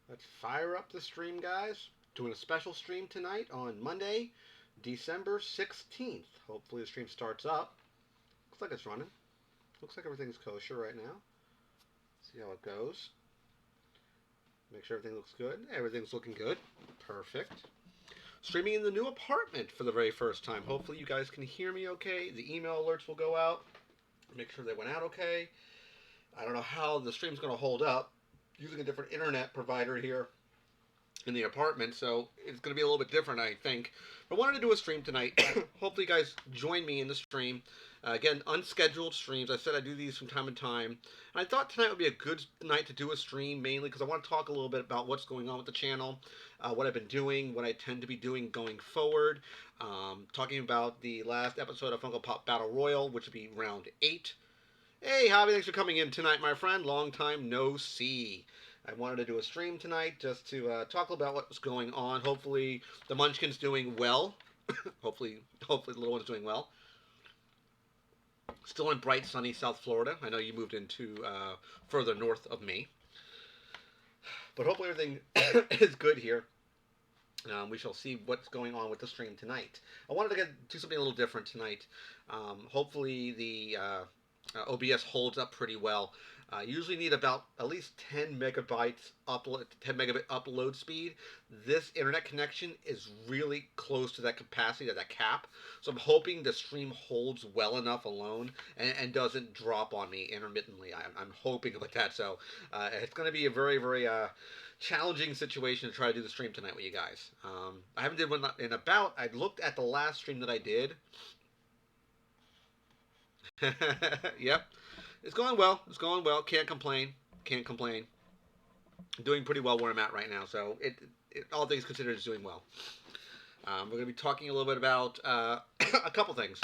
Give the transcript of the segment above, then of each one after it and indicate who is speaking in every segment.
Speaker 1: Let's fire up the stream, guys. Doing a special stream tonight on Monday, December 16th. Hopefully, the stream starts up. Looks like it's running. Looks like everything's kosher right now. See how it goes. Make sure everything looks good. Everything's looking good. Perfect. Streaming in the new apartment for the very first time. Hopefully, you guys can hear me okay. The email alerts will go out. Make sure they went out okay. I don't know how the stream's going to hold up. Using a different internet provider here in the apartment, so it's going to be a little bit different, I think. But I wanted to do a stream tonight. Hopefully, you guys join me in the stream. Again, unscheduled streams. I said I do these from time to time. And I thought tonight would be a good night to do a stream, mainly because I want to talk a little bit about what's going on with the channel, what I've been doing, what I tend to be doing going forward. Talking about the last episode of Funko Pop Battle Royal, which would be round 8. Hey, Javi, thanks for coming in tonight, my friend. Long time no see. I wanted to do a stream tonight just to talk about what's going on. Hopefully, the Munchkin's doing well. hopefully, the little one's doing well. Still in bright, sunny South Florida. I know you moved into further north of me, but hopefully everything is good here. We shall see what's going on with the stream tonight. I wanted to do something a little different tonight. Hopefully, the OBS holds up pretty well. Usually need about at least 10 megabytes upload, 10 megabit upload speed. This internet connection is really close to that capacity, to that cap. So I'm hoping the stream holds well enough alone and doesn't drop on me intermittently. I'm hoping like that. So it's going to be a very, very challenging situation to try to do the stream tonight with you guys. I haven't did one in about. I looked at the last stream that I did. Yep. It's going well. It's going well. Can't complain. Can't complain. Doing pretty well where I'm at right now. So all things considered, is doing well. We're going to be talking a little bit about a couple things.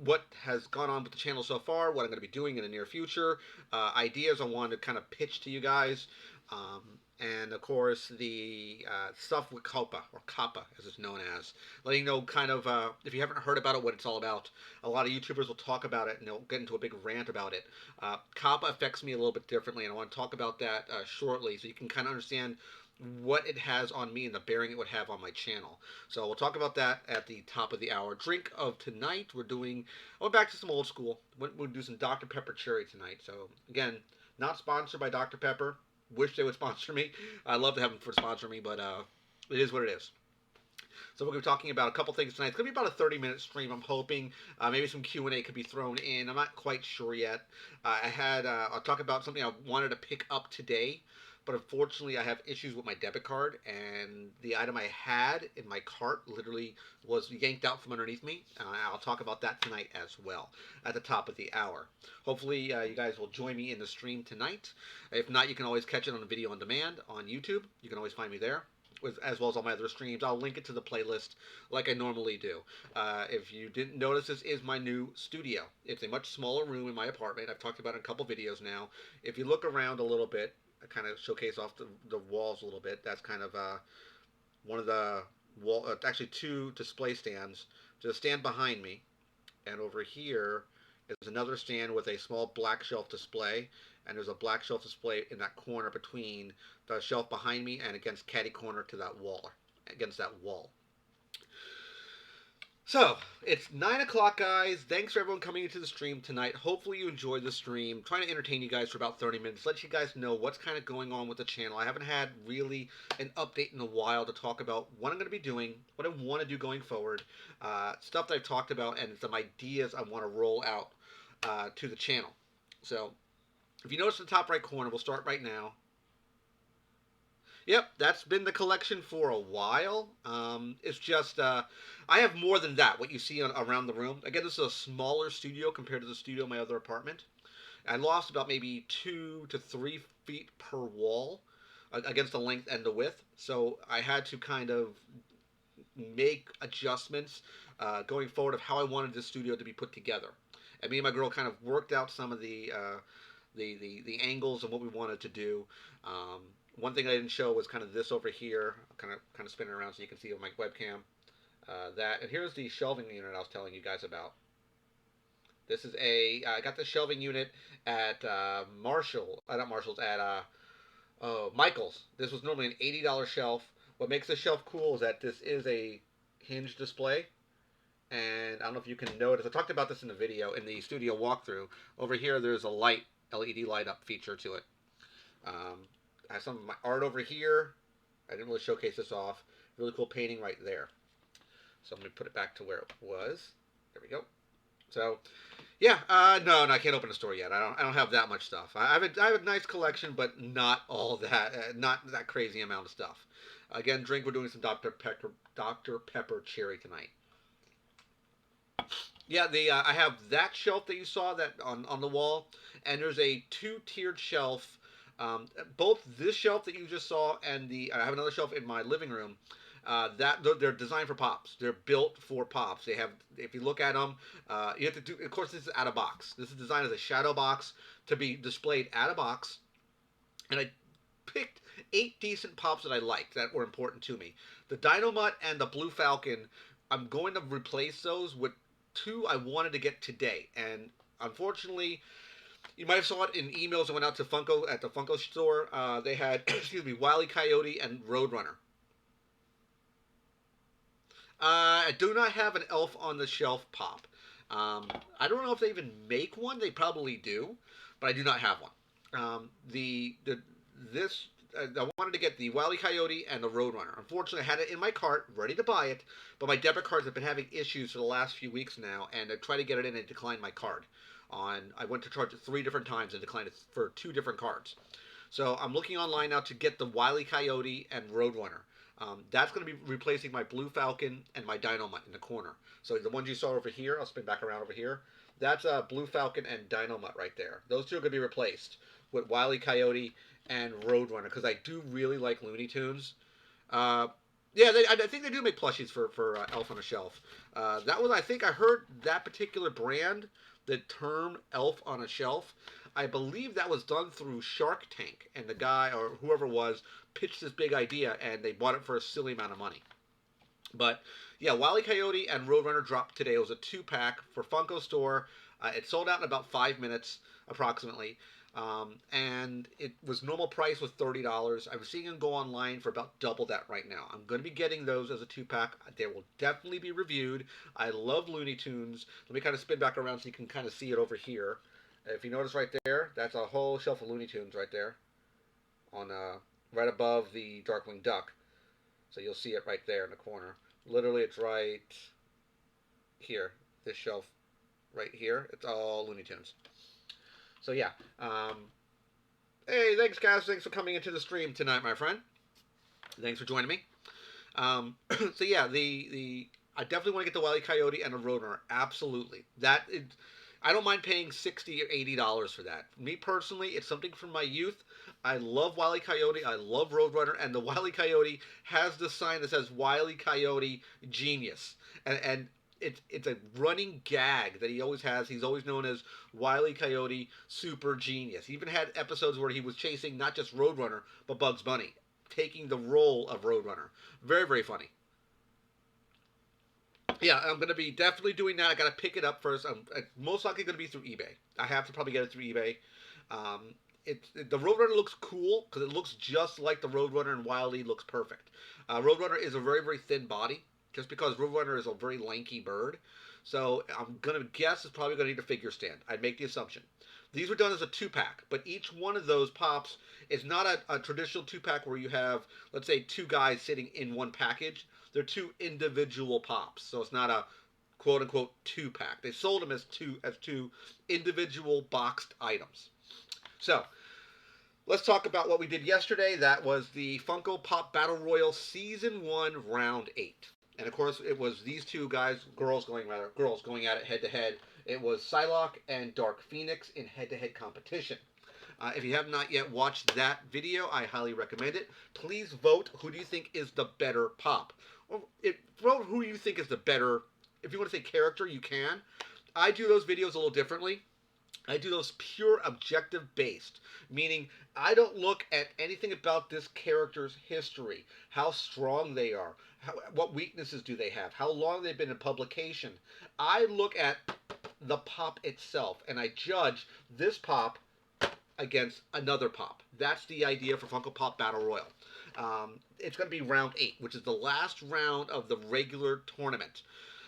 Speaker 1: What has gone on with the channel so far, what I'm going to be doing in the near future, ideas I want to kind of pitch to you guys, um, and of course the stuff with Coppa, or Coppa as it's known as. Letting you know kind of, if you haven't heard about it, what it's all about. A lot of YouTubers will talk about it and they'll get into a big rant about it. Coppa affects me a little bit differently, and I want to talk about that shortly so you can kind of understand what it has on me and the bearing it would have on my channel. So we'll talk about that at the top of the hour. Drink of tonight, I went back to some old school. We'll do some Dr. Pepper Cherry tonight. So again, not sponsored by Dr. Pepper. Wish they would sponsor me. I'd love to have them for sponsor me, but it is what it is. So we're going to be talking about a couple things tonight. It's going to be about a 30-minute stream, I'm hoping. Maybe some Q&A could be thrown in. I'm not quite sure yet. I'll talk about something I wanted to pick up today, but unfortunately I have issues with my debit card, and the item I had in my cart literally was yanked out from underneath me. I'll talk about that tonight as well at the top of the hour. Hopefully you guys will join me in the stream tonight. If not, you can always catch it on video on demand on YouTube. You can always find me there, as well as all my other streams. I'll link it to the playlist like I normally do. If you didn't notice, this is my new studio. It's a much smaller room in my apartment. I've talked about it in a couple videos now. If you look around a little bit, I kind of showcase off the walls a little bit. That's kind of one of the actually two display stands. There's a stand behind me, and over here is another stand with a small black shelf display, and there's a black shelf display in that corner between the shelf behind me and against catty corner to that wall, against that wall. So, it's 9 o'clock, guys. Thanks for everyone coming into the stream tonight. Hopefully you enjoyed the stream. I'm trying to entertain you guys for about 30 minutes. Let you guys know what's kind of going on with the channel. I haven't had really an update in a while to talk about what I'm going to be doing, what I want to do going forward, stuff that I've talked about, and some ideas I want to roll out to the channel. So, if you notice the top right corner, we'll start right now. Yep, that's been the collection for a while. It's just, I have more than that, what you see around the room. Again, this is a smaller studio compared to the studio in my other apartment. I lost about maybe 2 to 3 feet per wall against the length and the width. So I had to kind of make adjustments going forward of how I wanted this studio to be put together. And me and my girl kind of worked out some of the angles of what we wanted to do. One thing I didn't show was kind of this over here. I'll kind of spin it around so you can see on my webcam. That, and here's the shelving unit I was telling you guys about. This is I got the shelving unit at Marshall, not Marshall's, at Michaels. This was normally an $80 shelf. What makes this shelf cool is that this is a hinge display. And I don't know if you can notice. I talked about this in the video, in the studio walkthrough. Over here, there's a light, LED light up feature to it. I have some of my art over here. I didn't really showcase this off. Really cool painting right there. So I'm going to put it back to where it was. There we go. So, yeah, no, I can't open the store yet. I don't have that much stuff. I have a nice collection, but not all that, not that crazy amount of stuff. Again, drink. We're doing some Dr. Pepper Cherry tonight. Yeah, the I have that shelf that you saw that on the wall, and there's a two-tiered shelf. Both this shelf that you just saw and I have another shelf in my living room. That they're designed for pops. They're built for pops. They have, if you look at them, you have to do. Of course, this is out of box. This is designed as a shadow box to be displayed out of box. And I picked 8 decent pops that I liked that were important to me. The Dynamut and the Blue Falcon. I'm going to replace those with two I wanted to get today, and unfortunately, you might have saw it in emails that went out to Funko at the Funko store. They had, excuse me, Wile E. Coyote and Roadrunner. I do not have an Elf on the Shelf pop. I don't know if they even make one. They probably do, but I do not have one. The this I wanted to get the Wile E. Coyote and the Roadrunner. Unfortunately, I had it in my cart, ready to buy it, but my debit cards have been having issues for the last few weeks now, and I tried to get it in and declined my card. I went to charge it 3 different times and declined it for 2 different cards. So I'm looking online now to get the Wile E. Coyote and Roadrunner. That's going to be replacing my Blue Falcon and my Dynamut in the corner. So the ones you saw over here, I'll spin back around over here. That's Blue Falcon and Dynamut right there. Those two are going to be replaced with Wile E. Coyote and Roadrunner because I do really like Looney Tunes. Uh, yeah, I think they do make plushies for Elf on a Shelf. That was, I think I heard that particular brand, the term Elf on a Shelf. I believe that was done through Shark Tank, and the guy or whoever it was pitched this big idea, and they bought it for a silly amount of money. But yeah, Wile E. Coyote and Roadrunner dropped today. It was a 2-pack for Funko Store. It sold out in about 5 minutes, approximately. And it was normal price was $30. I'm seeing them go online for about double that right now. I'm going to be getting those as a 2-pack. They will definitely be reviewed. I love Looney Tunes. Let me kind of spin back around so you can kind of see it over here. If you notice right there, that's a whole shelf of Looney Tunes right there, on right above the Darkwing Duck. So you'll see it right there in the corner. Literally, it's right here. This shelf right here. It's all Looney Tunes. So yeah. Hey, thanks guys. Thanks for coming into the stream tonight, my friend. Thanks for joining me. So yeah, the I definitely want to get the Wile E. Coyote and the Roadrunner. Absolutely. I don't mind paying $60 or $80 for that. Me personally, it's something from my youth. I love Wile E. Coyote. I love Roadrunner, and the Wile E. Coyote has the sign that says Wile E. Coyote Genius, and it's a running gag that he always has. He's always known as Wile E. Coyote Super Genius. He even had episodes where he was chasing not just Roadrunner but Bugs Bunny, taking the role of Roadrunner. Very, very funny. Yeah, I'm going to be definitely doing that. I got to pick it up first. I'm most likely going to be through eBay. I have to probably get it through eBay. The Roadrunner looks cool because it looks just like the Roadrunner, and Wile E looks perfect. Roadrunner is a very, very thin body, just because Roadrunner is a very lanky bird. So I'm going to guess it's probably going to need a figure stand. I'd make the assumption. These were done as a 2-pack, but each one of those pops is not a traditional 2-pack where you have, let's say, 2 guys sitting in one package. They're 2 individual pops, so it's not a quote unquote 2-pack. They sold them as two individual boxed items. So let's talk about what we did yesterday. That was the Funko Pop Battle Royal Season 1, Round 8. And of course, it was these girls going at it head to head. It was Psylocke and Dark Phoenix in head-to-head competition. If you have not yet watched that video, I highly recommend it. Please vote. Who do you think is the better pop? Vote who you think is the better. If you want to say character, you can. I do those videos a little differently. I do those pure objective based, meaning I don't look at anything about this character's history, how strong they are, what weaknesses do they have, how long they've been in publication. I look at the pop itself, and I judge this pop against another Pop. That's the idea for Funko Pop Battle Royal. It's going to be round 8, which is the last round of the regular tournament.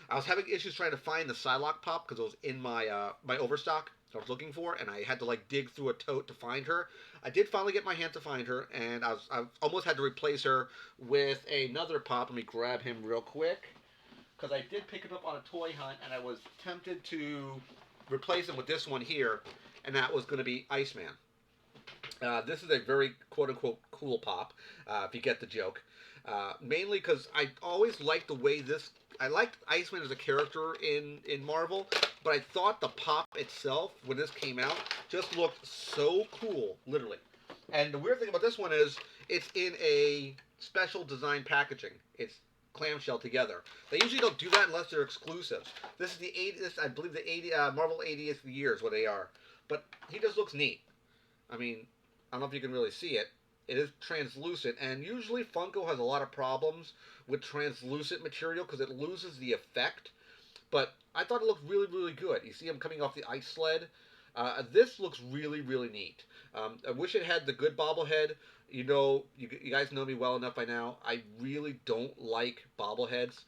Speaker 1: I was having issues trying to find the Psylocke Pop because it was in my overstock I was looking for, and I had to like dig through a tote to find her. I did finally get my hand to find her, and I almost had to replace her with another Pop. Let me grab him real quick because I did pick him up on a toy hunt, and I was tempted to replace him with this one here, and that was going to be Iceman. This is a very quote-unquote cool Pop, if you get the joke. Mainly because I always liked the way this... I liked Iceman as a character in Marvel, but I thought the Pop itself, when this came out, just looked so cool, literally. And the weird thing about this one is, it's in a special design packaging. It's clamshell together. They usually don't do that unless they're exclusives. This is the 80th, I believe the 80 Marvel 80th year is what they are. But he just looks neat. I mean, I don't know if you can really see it. It is translucent, and usually Funko has a lot of problems with translucent material because it loses the effect. But I thought it looked really, really good. You see him coming off the ice sled. This looks really, really neat. I wish it had the good bobblehead. You know, you guys know me well enough by now. I really don't like bobbleheads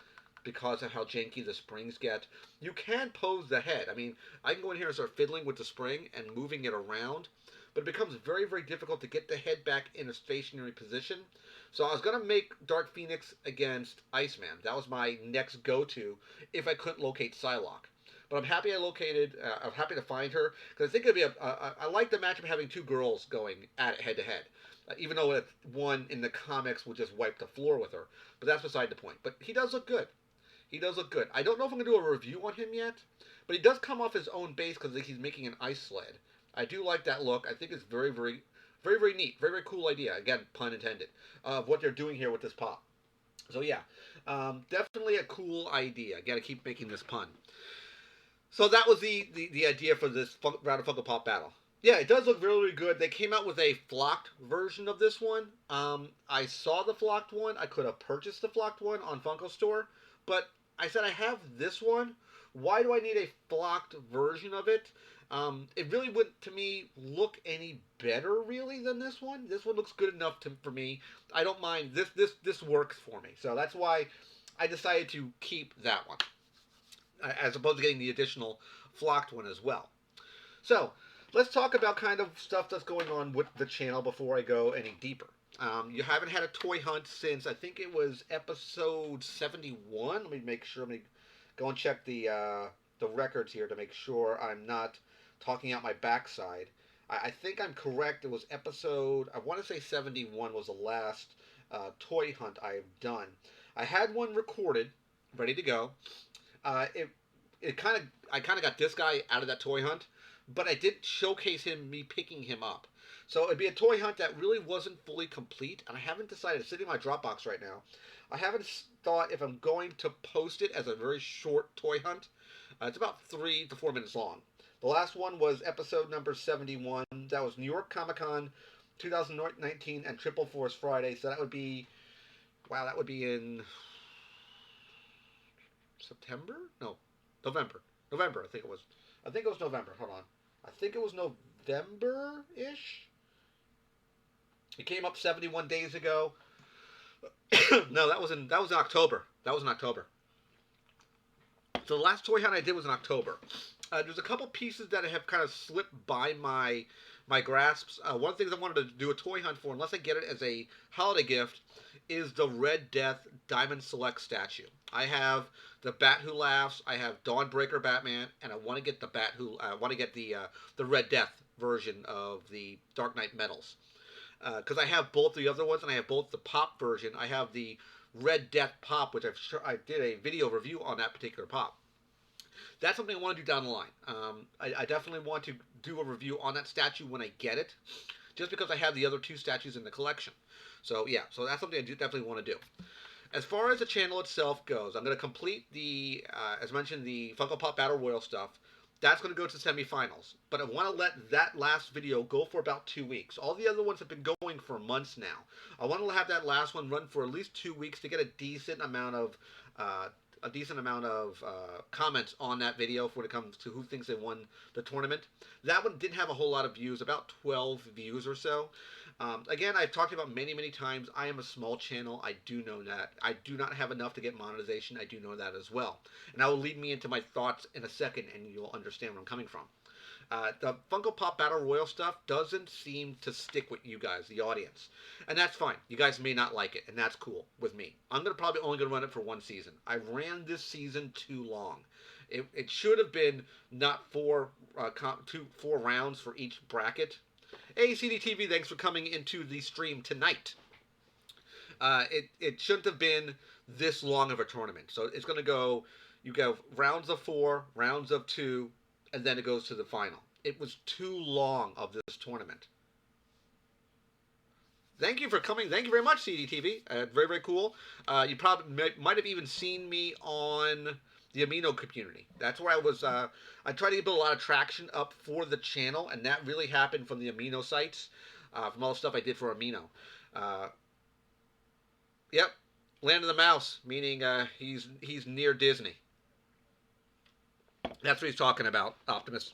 Speaker 1: because of how janky the springs get. You can pose the head. I mean, I can go in here and start fiddling with the spring and moving it around, but it becomes very, very difficult to get the head back in a stationary position. So I was going to make Dark Phoenix against Iceman. That was my next go-to if I couldn't locate Psylocke. But I'm happy I'm happy to find her, because I think it'd be I like the matchup having two girls going at it head-to-head. Even though one in the comics will just wipe the floor with her. But that's beside the point. But he does look good. He does look good. I don't know if I'm going to do a review on him yet, but he does come off his own base because he's making an ice sled. I do like that look. I think it's very, very, very, very neat. Very, very cool idea. Again, pun intended, of what they're doing here with this Pop. So yeah, definitely a cool idea. Got to keep making this pun. So that was the idea for this round of Funko Pop battle. Yeah, it does look really, really good. They came out with a flocked version of this one. I saw the flocked one. I could have purchased the flocked one on Funko Store, but I said I have this one. Why do I need a flocked version of it? It really wouldn't, to me, look any better, really, than this one. This one looks good enough for me. I don't mind. This works for me. So that's why I decided to keep that one, as opposed to getting the additional flocked one as well. So, let's talk about kind of stuff that's going on with the channel before I go any deeper. You haven't had a toy hunt since, I think it was episode 71. Let me make sure. Let me go and check the records here to make sure I'm not talking out my backside. I think I'm correct. It was episode, I want to say 71 was the last toy hunt I've done. I had one recorded, ready to go. I kind of got this guy out of that toy hunt, but I did showcase me picking him up. So it'd be a toy hunt that really wasn't fully complete, and I haven't decided. It's sitting in my Dropbox right now. I haven't thought if I'm going to post it as a very short toy hunt. It's about 3 to 4 minutes long. The last one was episode number 71. That was New York Comic Con 2019 and Triple Force Friday. So that would be, wow, that would be in September? No, November. November, I think it was. I think it was November. Hold on. I think it was November-ish. It came up 71 days ago. No, that was in October. That was in October. So the last toy hunt I did was in October. There's a couple pieces that have kind of slipped by my grasps. One of the things I wanted to do a toy hunt for, unless I get it as a holiday gift, is the Red Death Diamond Select statue. I have the Bat Who Laughs. I have Dawnbreaker Batman, and I want to get the Red Death version of the Dark Knight Metals. Because I have both the other ones, and I have both the Pop version. I have the Red Death Pop, which I did a video review on that particular Pop. That's something I want to do down the line. I definitely want to do a review on that statue when I get it, just because I have the other 2 statues in the collection. So yeah, so that's something I definitely want to do. As far as the channel itself goes, I'm going to complete as mentioned, the Funko Pop Battle Royal stuff. That's going to go to the semifinals. But I want to let that last video go for about 2 weeks. All the other ones have been going for months now. I want to have that last one run for at least 2 weeks to get a decent amount of a decent amount of comments on that video when it comes to who thinks they won the tournament. That one didn't have a whole lot of views, about 12 views or so. Again, I've talked about many times, I am a small channel. I do know that. I do not have enough to get monetization. I do know that as well. And that will lead me into my thoughts in a second, and you'll understand where I'm coming from. The Funko Pop Battle Royale stuff doesn't seem to stick with you guys, the audience. And that's fine. You guys may not like it, and that's cool with me. I'm probably only going to run it for one season. I ran this season too long. It should have been not four rounds for each bracket. Hey, CDTV, thanks for coming into the stream tonight. It shouldn't have been this long of a tournament. So it's going to go, you go rounds of 4, rounds of 2, and then it goes to the final. It was too long of this tournament. Thank you for coming. Thank you very much, CDTV. Very cool. You probably might have even seen me on the Amino community. That's where I was. I tried to build a lot of traction up for the channel, and that really happened from the Amino sites, from all the stuff I did for Amino. Yep, Land of the Mouse, meaning he's near Disney. That's what he's talking about, Optimus.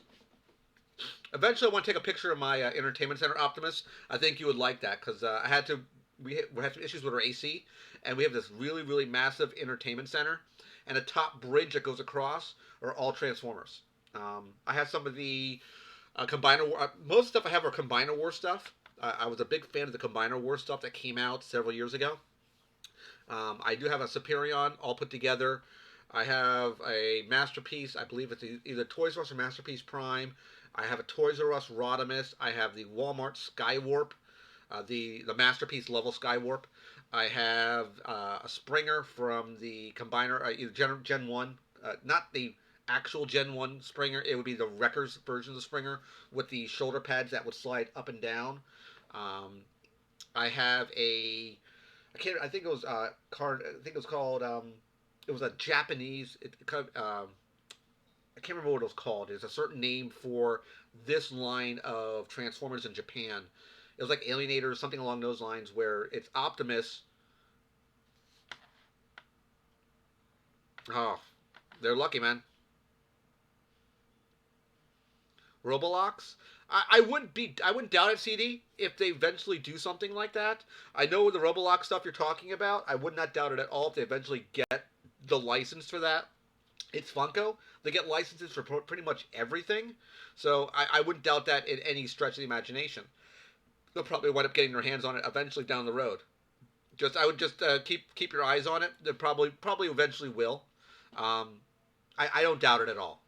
Speaker 1: Eventually, I want to take a picture of my entertainment center, Optimus. I think you would like that because we had some issues with our AC, and we have this really massive entertainment center, and a top bridge that goes across are all Transformers. I have some of the Combiner War. Most stuff I have are Combiner War stuff. I was a big fan of the Combiner War stuff that came out several years ago. I do have a Superion all put together. I have a Masterpiece. I believe it's either Toys R Us or Masterpiece Prime. I have a Toys R Us Rodimus. I have the Walmart Skywarp, the Masterpiece level Skywarp. I have a Springer from the Combiner, either Gen 1, not the actual Gen 1 Springer. It would be the Wreckers version of the Springer with the shoulder pads that would slide up and down. I have I think it was card. I think it was called. It was a Japanese. I can't remember what it was called. There's a certain name for this line of Transformers in Japan. It was like Alienator or something along those lines, where it's Optimus. Oh, they're lucky, man. Robolox. I wouldn't doubt it, CD, if they eventually do something like that. I know the Robolox stuff you're talking about. I would not doubt it at all if they eventually get the license for that. It's Funko. They get licenses for pretty much everything. So I wouldn't doubt that in any stretch of the imagination. They'll probably wind up getting their hands on it eventually down the road. I would just keep your eyes on it. They probably eventually will. I don't doubt it at all.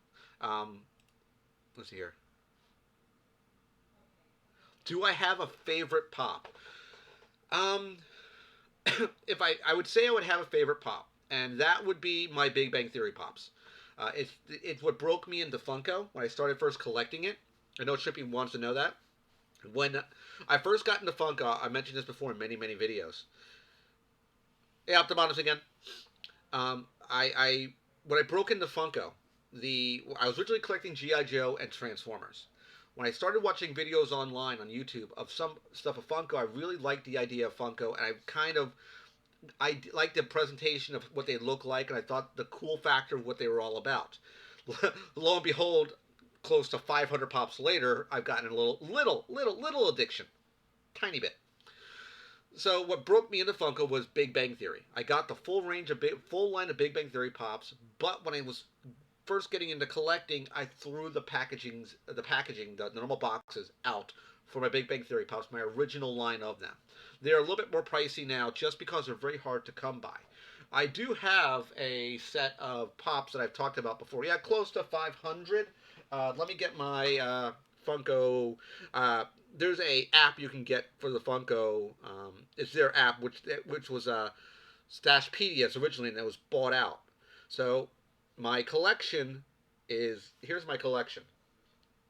Speaker 1: Let's see here. Do I have a favorite pop? If I would say I would have a favorite pop, and that would be my Big Bang Theory pops. It's what broke me into Funko when I started first collecting it. I know Trippy wants to know that. When I first got into Funko, I mentioned this before in many videos. Hey, Optimus again. When I broke into Funko, I was originally collecting G.I. Joe and Transformers. When I started watching videos online on YouTube of some stuff of Funko, I really liked the idea of Funko, and I liked the presentation of what they look like, and I thought the cool factor of what they were all about. Lo and behold, close to 500 pops later, I've gotten a little addiction, tiny bit. So what broke me into Funko was Big Bang Theory. I got the full line of Big Bang Theory pops, but when I was first getting into collecting, I threw the normal boxes out for my Big Bang Theory pops, my original line of them. They're a little bit more pricey now just because they're very hard to come by. I do have a set of pops that I've talked about before. Yeah, close to 500. Let me get my Funko. There's a app you can get for the Funko. It's their app, which was Stashpedia's originally, and it was bought out. So my collection here's my collection.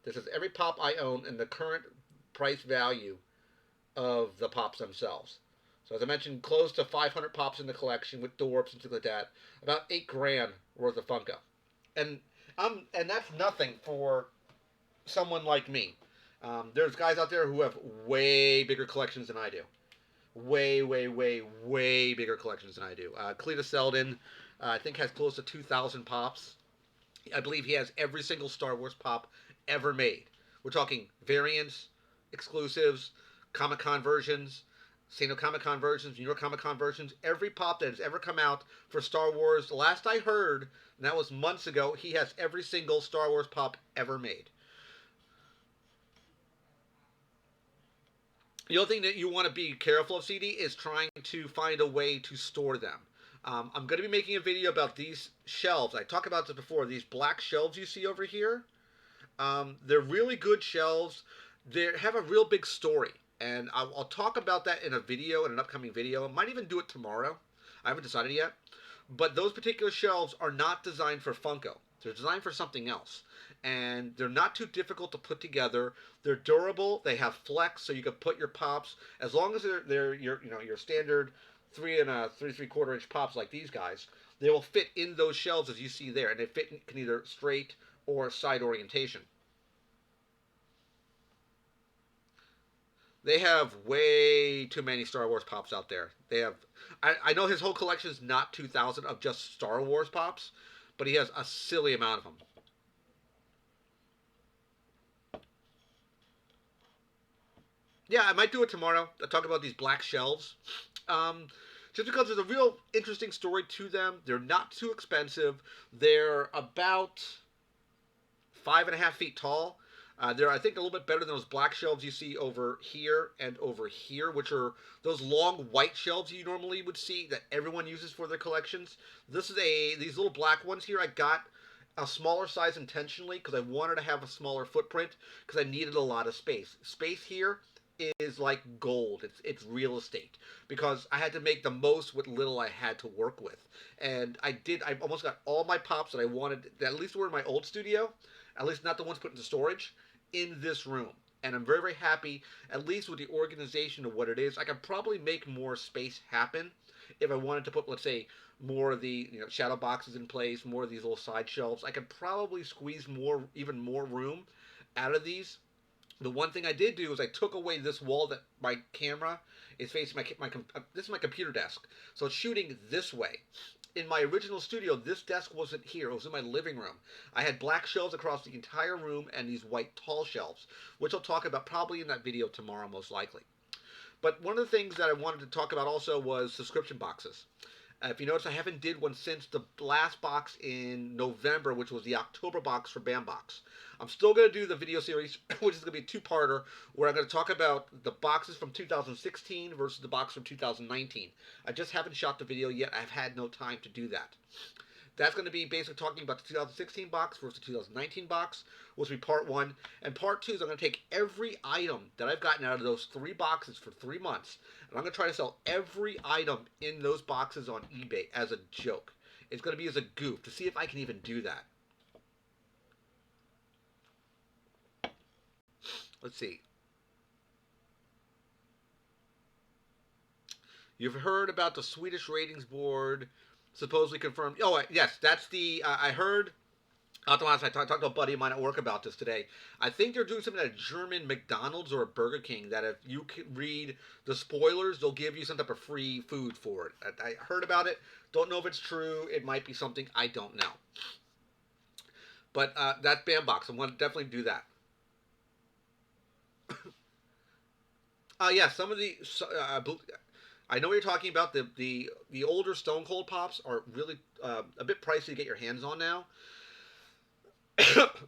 Speaker 1: This is every pop I own and the current price value of the pops themselves. So as I mentioned, close to 500 pops in the collection with Dorps and things like that. About $8,000 worth of Funko, and that's nothing for someone like me. There's guys out there who have way bigger collections than I do. Way bigger collections than I do. Cleta Selden, I think has close to 2,000 pops. I believe he has every single Star Wars pop ever made. We're talking variants, exclusives, Comic Con versions, San Diego Comic Con versions, New York Comic Con versions. Every pop that has ever come out for Star Wars, the last I heard, and that was months ago, he has every single Star Wars pop ever made. The only thing that you want to be careful of, CD, is trying to find a way to store them. I'm going to be making a video about these shelves. I talked about this before. These black shelves you see over here. They're really good shelves. They have a real big story, and I'll talk about that in a video, in an upcoming video. I might even do it tomorrow. I haven't decided yet. But those particular shelves are not designed for Funko. They're designed for something else, and they're not too difficult to put together. They're durable. They have flex, so you can put your pops as long as they're your standard 3 3/4 inch pops like these guys. They will fit in those shelves as you see there, and they can either straight or side orientation. They have way too many Star Wars pops out there. They have, I know his whole collection is not 2,000 of just Star Wars pops, but he has a silly amount of them. Yeah, I might do it tomorrow. I'll talk about these black shelves. Um, just because there's a real interesting story to them. They're not too expensive. They're about 5.5 feet tall. They're, I think, a little bit better than those black shelves you see over here and over here, which are those long white shelves you normally would see that everyone uses for their collections. These little black ones here I got a smaller size intentionally because I wanted to have a smaller footprint because I needed a lot of space. Space here is like gold. It's real estate because I had to make the most with little I had to work with, and I did. I almost got all my pops that I wanted that at least were in my old studio, at least not the ones put into storage, in this room. And I'm very, very happy, at least with the organization of what it is. I could probably make more space happen if I wanted to put, let's say, more of the shadow boxes in place, more of these little side shelves. I could probably squeeze even more room out of these. The one thing I did do is I took away this wall that my camera is facing. This is my computer desk, so it's shooting this way. In my original studio, this desk wasn't here. It was in my living room. I had black shelves across the entire room and these white tall shelves, which I'll talk about probably in that video tomorrow, most likely. But one of the things that I wanted to talk about also was subscription boxes. If you notice, I haven't did one since the last box in November, which was the October box for P.O.Box. I'm still going to do the video series, which is going to be a two-parter, where I'm going to talk about the boxes from 2016 versus the box from 2019. I just haven't shot the video yet. I've had no time to do that. That's going to be basically talking about the 2016 box versus the 2019 box, which will be part one. And part two is I'm going to take every item that I've gotten out of those 3 boxes for 3 months, and I'm going to try to sell every item in those boxes on eBay as a joke. It's going to be as a goof to see if I can even do that. Let's see. You've heard about the Swedish ratings board supposedly confirmed. Oh, yes, that's the. I heard. I talked to a buddy of mine at work about this today. I think they're doing something at a German McDonald's or a Burger King that if you can read the spoilers, they'll give you some type of free food for it. I heard about it. Don't know if it's true. It might be something. I don't know. But that's P.O.Box. I'm going to definitely do that. Yeah, some of the. I know what you're talking about. The older Stone Cold Pops are really a bit pricey to get your hands on now.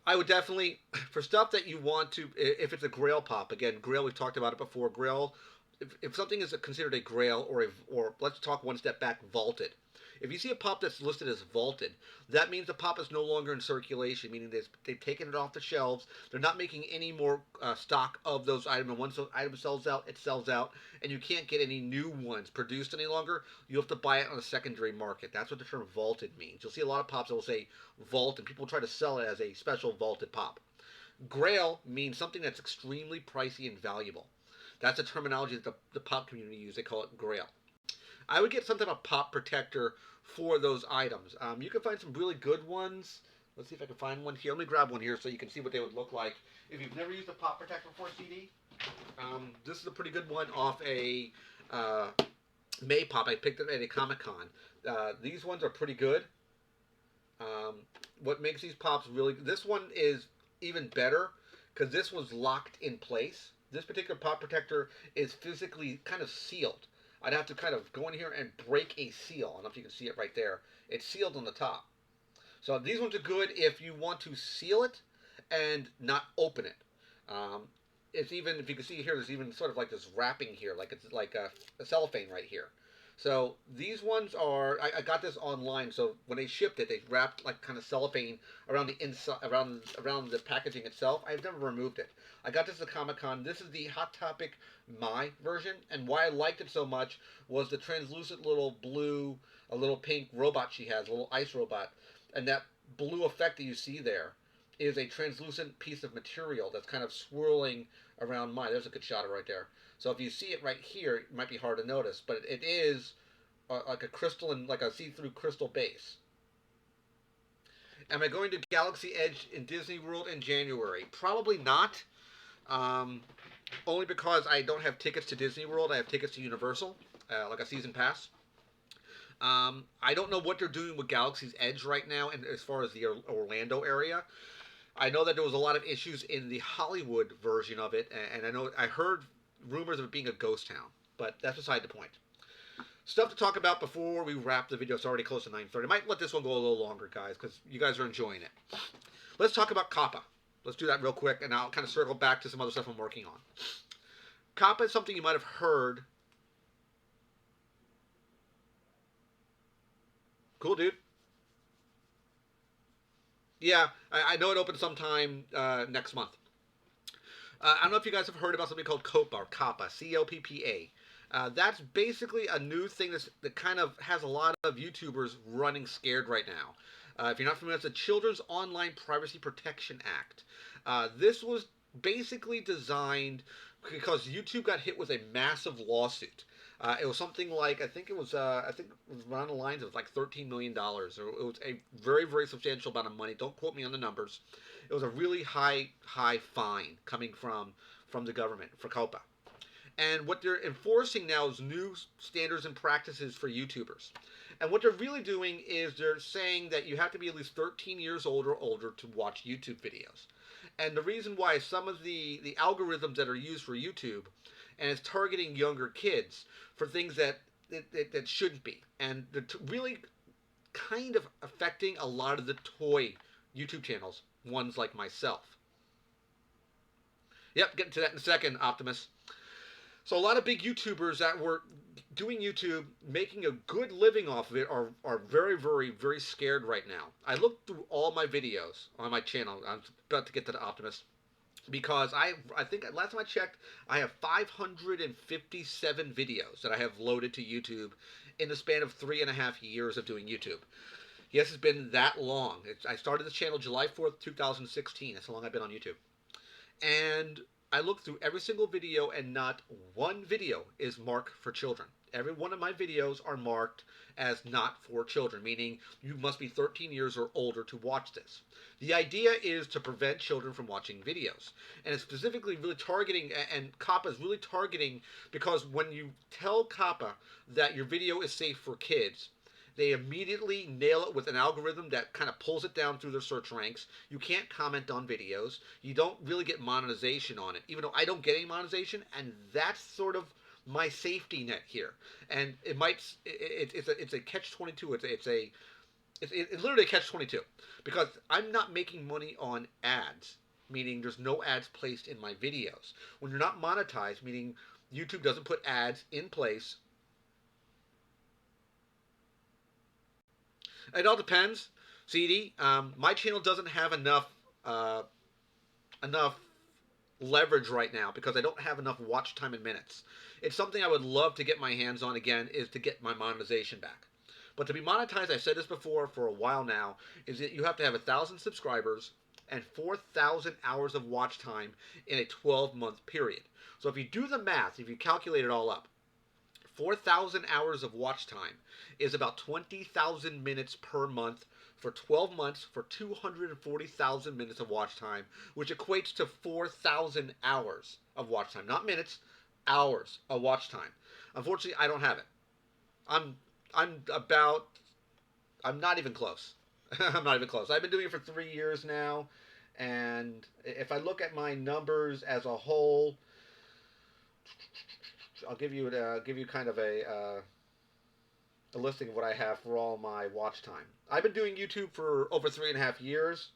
Speaker 1: I would definitely, for stuff that you want to, if it's a Grail pop, again, Grail, we've talked about it before. Grail, if something is considered a Grail or let's talk one step back, vaulted. If you see a pop that's listed as vaulted, that means the pop is no longer in circulation, meaning they've taken it off the shelves. They're not making any more stock of those items. And once those item sells out, it sells out, and you can't get any new ones produced any longer. You have to buy it on a secondary market. That's what the term vaulted means. You'll see a lot of pops that will say vault, and people try to sell it as a special vaulted pop. Grail means something that's extremely pricey and valuable. That's a terminology that the pop community uses. They call it Grail. I would get some type of pop protector for those items. You can find some really good ones. Let's see if I can find one here. Let me grab one here so you can see what they would look like. If you've never used a pop protector before, CD, this is a pretty good one off a May pop. I picked it at a Comic Con. These ones are pretty good. Um, what makes these pops really... This one is even better because this was locked in place. This particular pop protector is physically kind of sealed. I'd have to kind of go in here and break a seal. I don't know if you can see it right there. It's sealed on the top. So these ones are good if you want to seal it and not open it. Um, it's even, if you can see here, there's even sort of like this wrapping here, like it's like a cellophane right here. So these ones are, I got this online. So when they shipped it, they wrapped like kind of cellophane around the inside, around the packaging itself. I've never removed it. I got this at Comic Con. This is the Hot Topic My version, and why I liked it so much was the translucent little blue, a little pink robot she has, a little ice robot, and that blue effect that you see there is a translucent piece of material that's kind of swirling around mine. There's a good shot of it right there. So if you see it right here, it might be hard to notice, but it is like a crystalline, like a see-through crystal base. Am I going to Galaxy Edge in Disney World in January? Probably not. Um, Only because I don't have tickets to Disney World. I have tickets to Universal, like a season pass. I don't know what they're doing with Galaxy's Edge right now, and as far as the Orlando area. I know that there was a lot of issues in the Hollywood version of it, and I heard rumors of it being a ghost town, but that's beside the point. Stuff to talk about before we wrap the video. It's already close to 9:30. I might let this one go a little longer, guys, because you guys are enjoying it. Let's talk about Coppa. Let's do that real quick, and I'll kind of circle back to some other stuff I'm working on. Coppa is something you might have heard. Cool, dude. Yeah, I know it opens sometime next month. I don't know if you guys have heard about something called Coppa or Coppa, C-O-P-P-A. That's basically a new thing that kind of has a lot of YouTubers running scared right now. If you're not familiar, it's the Children's Online Privacy Protection Act. This was basically designed because YouTube got hit with a massive lawsuit. It was something like I think it was around the lines of like $13 million. It was a very very substantial amount of money. Don't quote me on the numbers. It was a really high fine coming from the government for Coppa. And what they're enforcing now is new standards and practices for YouTubers. And what they're really doing is they're saying that you have to be at least 13 years old or older to watch YouTube videos. And the reason why some of the algorithms that are used for YouTube, and it's targeting younger kids for things that shouldn't be. And they're really kind of affecting a lot of the toy YouTube channels, ones like myself. Yep, getting to that in a second, Optimus. So a lot of big YouTubers that were doing YouTube, making a good living off of it, are very, very, very scared right now. I looked through all my videos on my channel. I'm about to get to the Optimus. Because I think last time I checked, I have 557 videos that I have loaded to YouTube in the span of 3.5 years of doing YouTube. Yes, it's been that long. I started this channel July 4th, 2016. That's how long I've been on YouTube. And I looked through every single video, and not one video is marked for children. Every one of my videos are marked as not for children, meaning you must be 13 years or older to watch this. The idea is to prevent children from watching videos. And it's specifically really targeting, and Coppa is really targeting, because when you tell Coppa that your video is safe for kids, they immediately nail it with an algorithm that kind of pulls it down through their search ranks. You can't comment on videos. You don't really get monetization on it, even though I don't get any monetization, and that's sort of my safety net here. And it's a catch-22. It's literally a catch-22, because I'm not making money on ads, meaning there's no ads placed in my videos. When you're not monetized, meaning YouTube doesn't put ads in place. It all depends, CD. My channel doesn't have enough leverage right now because I don't have enough watch time in minutes. It's something I would love to get my hands on again, is to get my monetization back. But to be monetized, I've said this before for a while now, is that you have to have 1,000 subscribers and 4,000 hours of watch time in a 12-month period. So if you do the math, if you calculate it all up, 4,000 hours of watch time is about 20,000 minutes per month for 12 months for 240,000 minutes of watch time, which equates to 4,000 hours of watch time. Not minutes, hours of watch time. Unfortunately, I don't have it. I'm I'm about I'm not even close. I'm not even close. I've been doing it for 3 years now, and if I look at my numbers as a whole, I'll give you kind of a listing of what I have for all my watch time. I've been doing YouTube for over 3.5 years.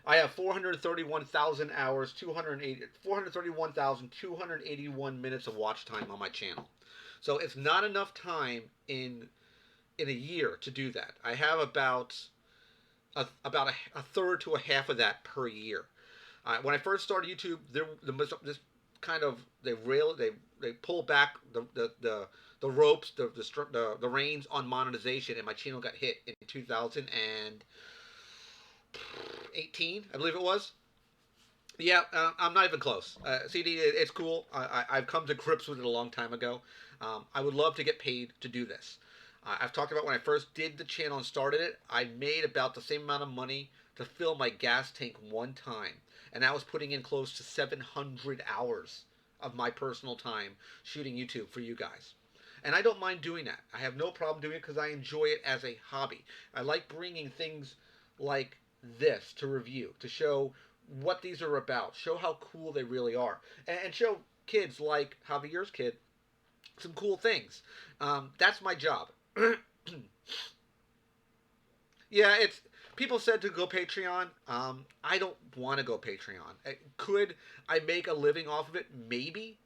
Speaker 1: I have 431,000 hours, 431,281 minutes of watch time on my channel. So it's not enough time in a year to do that. I have about a third to a half of that per year. When I first started YouTube, this kind of they pull back the ropes, the reins on monetization, and my channel got hit in 2018, I believe it was. Yeah, I'm not even close. CD, it's cool. I've come to grips with it a long time ago. I would love to get paid to do this. I've talked about when I first did the channel and started it, I made about the same amount of money to fill my gas tank one time. And that was putting in close to 700 hours of my personal time shooting YouTube for you guys. And I don't mind doing that. I have no problem doing it because I enjoy it as a hobby. I like bringing things like this to review, to show what these are about, show how cool they really are, and show kids like Javier's kid some cool things. That's my job. Yeah, it's people said to go Patreon. I don't want to go Patreon. Could I make a living off of it? Maybe.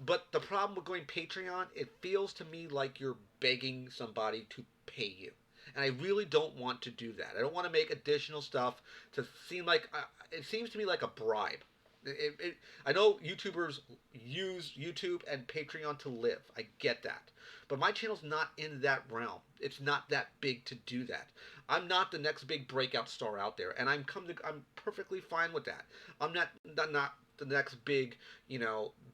Speaker 1: But the problem with going Patreon, it feels to me like you're begging somebody to pay you. And I really don't want to do that. I don't want to make additional stuff to seem like it seems to me like a bribe. I know YouTubers use YouTube and Patreon to live. I get that. But my channel's not in that realm. It's not that big to do that. I'm not the next big breakout star out there, and I'm perfectly fine with that. I'm not the next big,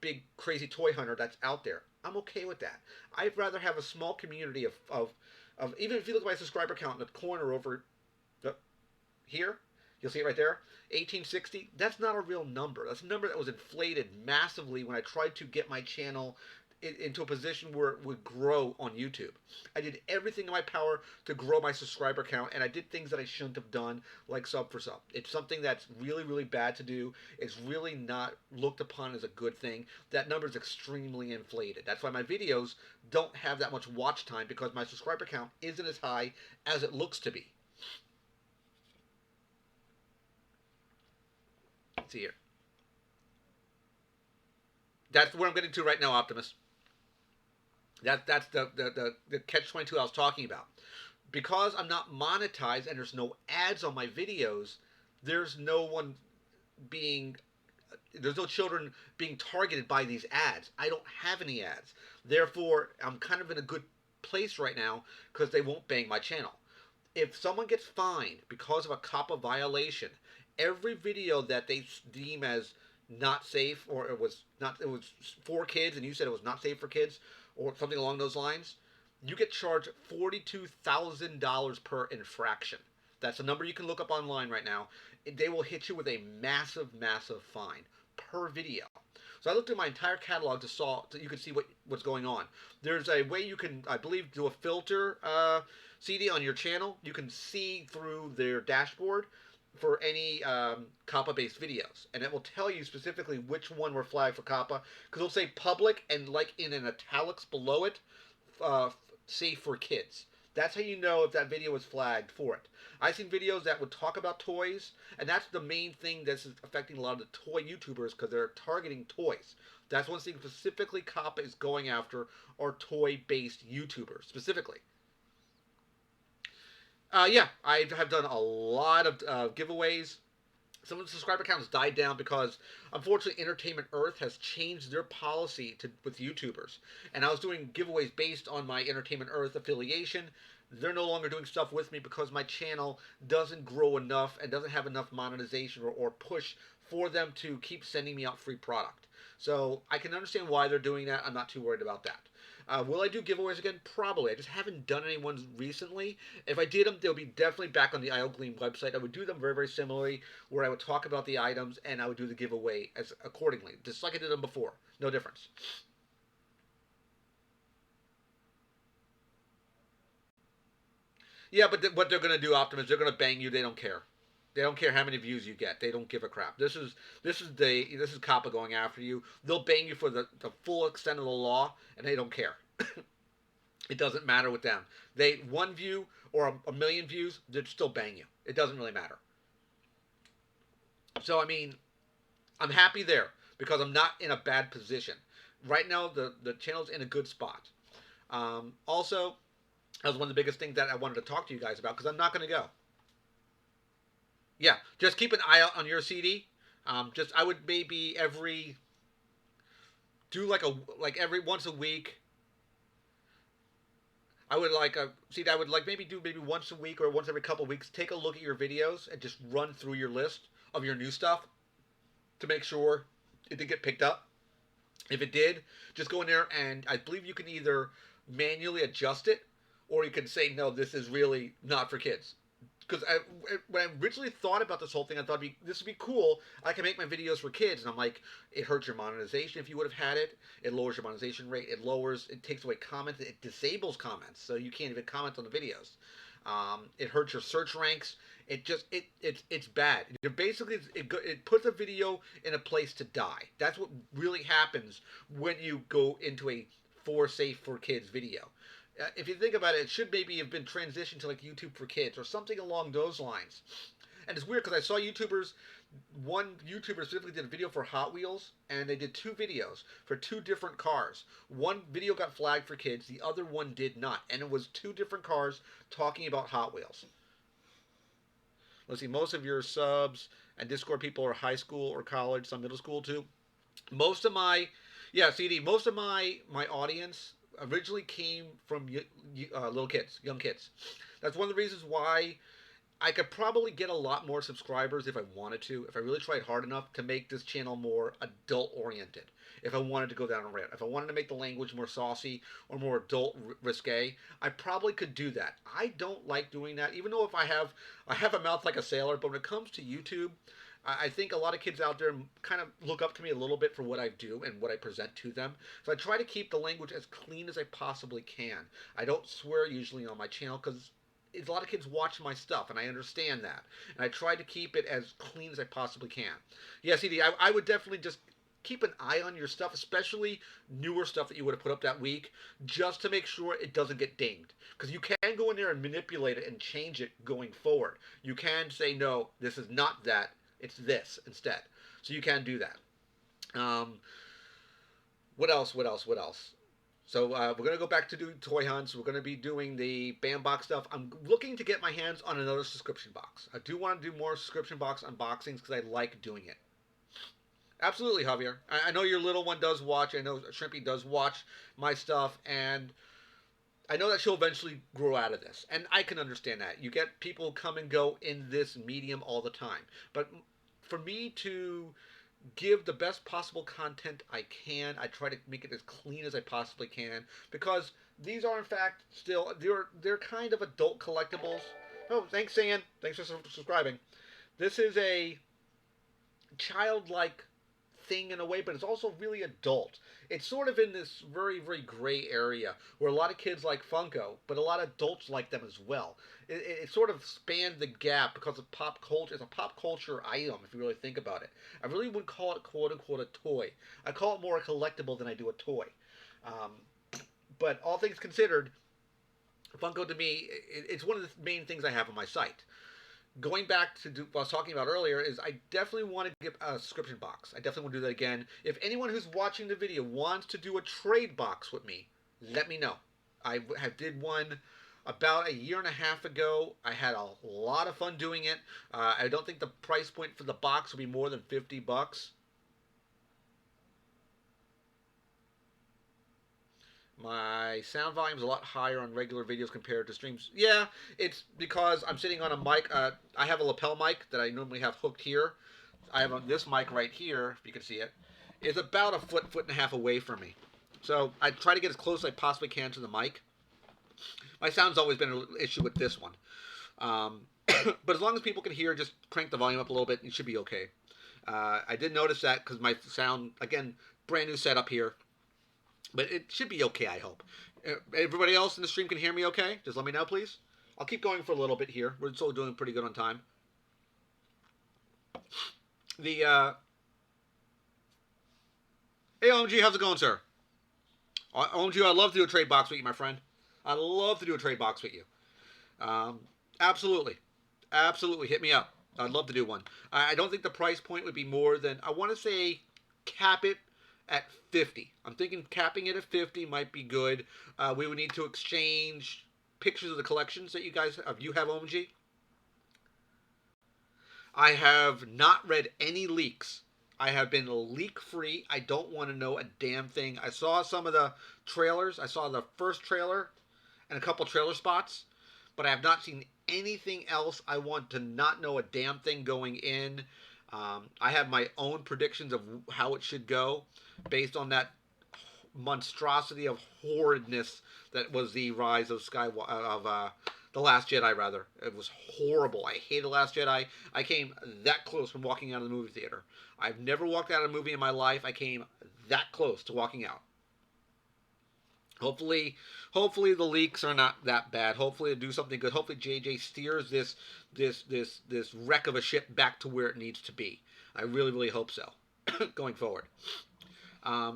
Speaker 1: big crazy toy hunter that's out there. I'm okay with that. I'd rather have a small community of even if you look at my subscriber count in the corner over here, you'll see it right there. 1860. That's not a real number. That's a number that was inflated massively when I tried to get my channel into a position where it would grow on YouTube. I did everything in my power to grow my subscriber count, and I did things that I shouldn't have done, like sub for sub. It's something that's really, really bad to do. It's really not looked upon as a good thing. That number is extremely inflated. That's why my videos don't have that much watch time, because my subscriber count isn't as high as it looks to be. Let's see here. That's where I'm getting to right now, Optimus. That's the catch-22 I was talking about. Because I'm not monetized and there's no ads on my videos, there's no one being there's no children being targeted by these ads. I don't have any ads. Therefore, I'm kind of in a good place right now because they won't bang my channel. If someone gets fined because of a Coppa violation, every video that they deem as not safe, or it was for kids and you said it was not safe for kids, or something along those lines, you get charged $42,000 per infraction. That's a number you can look up online right now. They will hit you with a massive, massive fine per video. So I looked at my entire catalog so you can see what's going on. There's a way you can, I believe, do a filter CD on your channel. You can see through their dashboard for any Coppa-based videos, and it will tell you specifically which one were flagged for Coppa, because it'll say public and like in an italics below it, safe for kids. That's how you know if that video was flagged for it. I've seen videos that would talk about toys, and that's the main thing that's affecting a lot of the toy YouTubers, because they're targeting toys. That's one thing specifically Coppa is going after, are toy-based YouTubers specifically. Yeah, I have done a lot of giveaways. Some of the subscriber counts died down because, unfortunately, Entertainment Earth has changed their policy with YouTubers. And I was doing giveaways based on my Entertainment Earth affiliation. They're no longer doing stuff with me because my channel doesn't grow enough and doesn't have enough monetization or push for them to keep sending me out free product. So I can understand why they're doing that. I'm not too worried about that. Will I do giveaways again? Probably. I just haven't done any ones recently. If I did them, they'll be definitely back on the IO Gleam website. I would do them very, very similarly, where I would talk about the items and I would do the giveaway as accordingly, just like I did them before. No difference. Yeah, but what they're going to do, Optimus, they're going to bang you. They don't care. They don't care how many views you get. They don't give a crap. This is Coppa going after you. They'll bang you for the full extent of the law, and they don't care. It doesn't matter with them. They one view or a million views, they'd still bang you. It doesn't really matter. So I mean, I'm happy there because I'm not in a bad position. Right now, the channel's in a good spot. Also, that was one of the biggest things that I wanted to talk to you guys about because I'm not going to go. Yeah, just keep an eye out on your CD. Just I would maybe do like every once a week. I would like see. I would like maybe do maybe once a week or once every couple of weeks. Take a look at your videos and just run through your list of your new stuff to make sure it did get picked up. If it did, just go in there and I believe you can either manually adjust it or you can say no, this is really not for kids. Because when I originally thought about this whole thing, I thought this would be cool. I can make my videos for kids, and I'm like, it hurts your monetization if you would have had it. It lowers your monetization rate. It takes away comments. It disables comments, so you can't even comment on the videos. It hurts your search ranks. It's bad. It puts a video in a place to die. That's what really happens when you go into a for safe for kids video. If you think about it, it should maybe have been transitioned to like YouTube for kids or something along those lines. And it's weird because I saw one YouTuber specifically did a video for Hot Wheels, and they did two videos for two different cars. One video got flagged for kids, the other one did not, and it was two different cars talking about Hot Wheels. Let's see, most of your subs and Discord people are high school or college, some middle school too. Most of my, yeah, CD, most of my audience originally came from little kids, young kids. That's one of the reasons why I could probably get a lot more subscribers if I wanted to, if I really tried hard enough to make this channel more adult oriented. If I wanted to go down a rant, if I wanted to make the language more saucy or more adult risque, I probably could do that. I don't like doing that, even though if I have a mouth like a sailor. But when it comes to YouTube, I think a lot of kids out there kind of look up to me a little bit for what I do and what I present to them. So I try to keep the language as clean as I possibly can. I don't swear usually on my channel because a lot of kids watch my stuff, and I understand that. And I try to keep it as clean as I possibly can. Yeah, CD, I would definitely just keep an eye on your stuff, especially newer stuff that you would have put up that week, just to make sure it doesn't get dinged. Because you can go in there and manipulate it and change it going forward. You can say, no, this is not that. It's this instead. So you can do that. What else? So we're going to go back to doing toy hunts. We're going to be doing the P.O.Box stuff. I'm looking to get my hands on another subscription box. I do want to do more subscription box unboxings because I like doing it. Absolutely, Javier. I know your little one does watch. I know Shrimpy does watch my stuff. And I know that she'll eventually grow out of this. And I can understand that. You get people come and go in this medium all the time. But for me to give the best possible content I can, I try to make it as clean as I possibly can. Because these are, in fact, still, they're kind of adult collectibles. Oh, thanks, San. Thanks for subscribing. This is a childlike thing in a way, but it's also really adult. It's sort of in this very, very gray area where a lot of kids like Funko, but a lot of adults like them as well. It sort of spanned the gap because of pop culture. It's a pop culture item if you really think about it. I really wouldn't call it quote unquote a toy. I call it more a collectible than I do a toy. But all things considered, Funko to me, it's one of the main things I have on my site. Going back to what I was talking about earlier is I definitely want to get a subscription box. I definitely want to do that again. If anyone who's watching the video wants to do a trade box with me, let me know. I did one about a year and a half ago. I had a lot of fun doing it. I don't think the price point for the box will be more than $50. My sound volume is a lot higher on regular videos compared to streams. Yeah, it's because I'm sitting on a mic. I have a lapel mic that I normally have hooked here. I have this mic right here, if you can see it. It's about a foot and a half away from me. So I try to get as close as I possibly can to the mic. My sound's always been an issue with this one. But as long as people can hear, just crank the volume up a little bit, it should be okay. I did notice that because my sound, again, brand new setup here. But it should be okay, I hope. Everybody else in the stream can hear me okay? Just let me know, please. I'll keep going for a little bit here. We're still doing pretty good on time. The Hey OMG, how's it going, sir? OMG, I'd love to do a trade box with you, my friend. I'd love to do a trade box with you. Um, absolutely, absolutely. Hit me up. I'd love to do one. I don't think the price point would be more than, I want to say, cap it at 50. I'm thinking capping it at 50 might be good. We would need to exchange pictures of the collections that you have, OMG. I have not read any leaks. I have been leak free. I don't want to know a damn thing. I saw some of the trailers. I saw the first trailer and a couple trailer spots, but I have not seen anything else. I want to not know a damn thing going in. I have my own predictions of how it should go based on that monstrosity of horridness that was the rise of the Last Jedi. Rather, it was horrible. I hated the Last Jedi. I came that close from walking out of the movie theater. I've never walked out of a movie in my life. I came that close to walking out. Hopefully the leaks are not that bad. Hopefully they do something good. Hopefully JJ steers this wreck of a ship back to where it needs to be. I really really hope so. Going forward.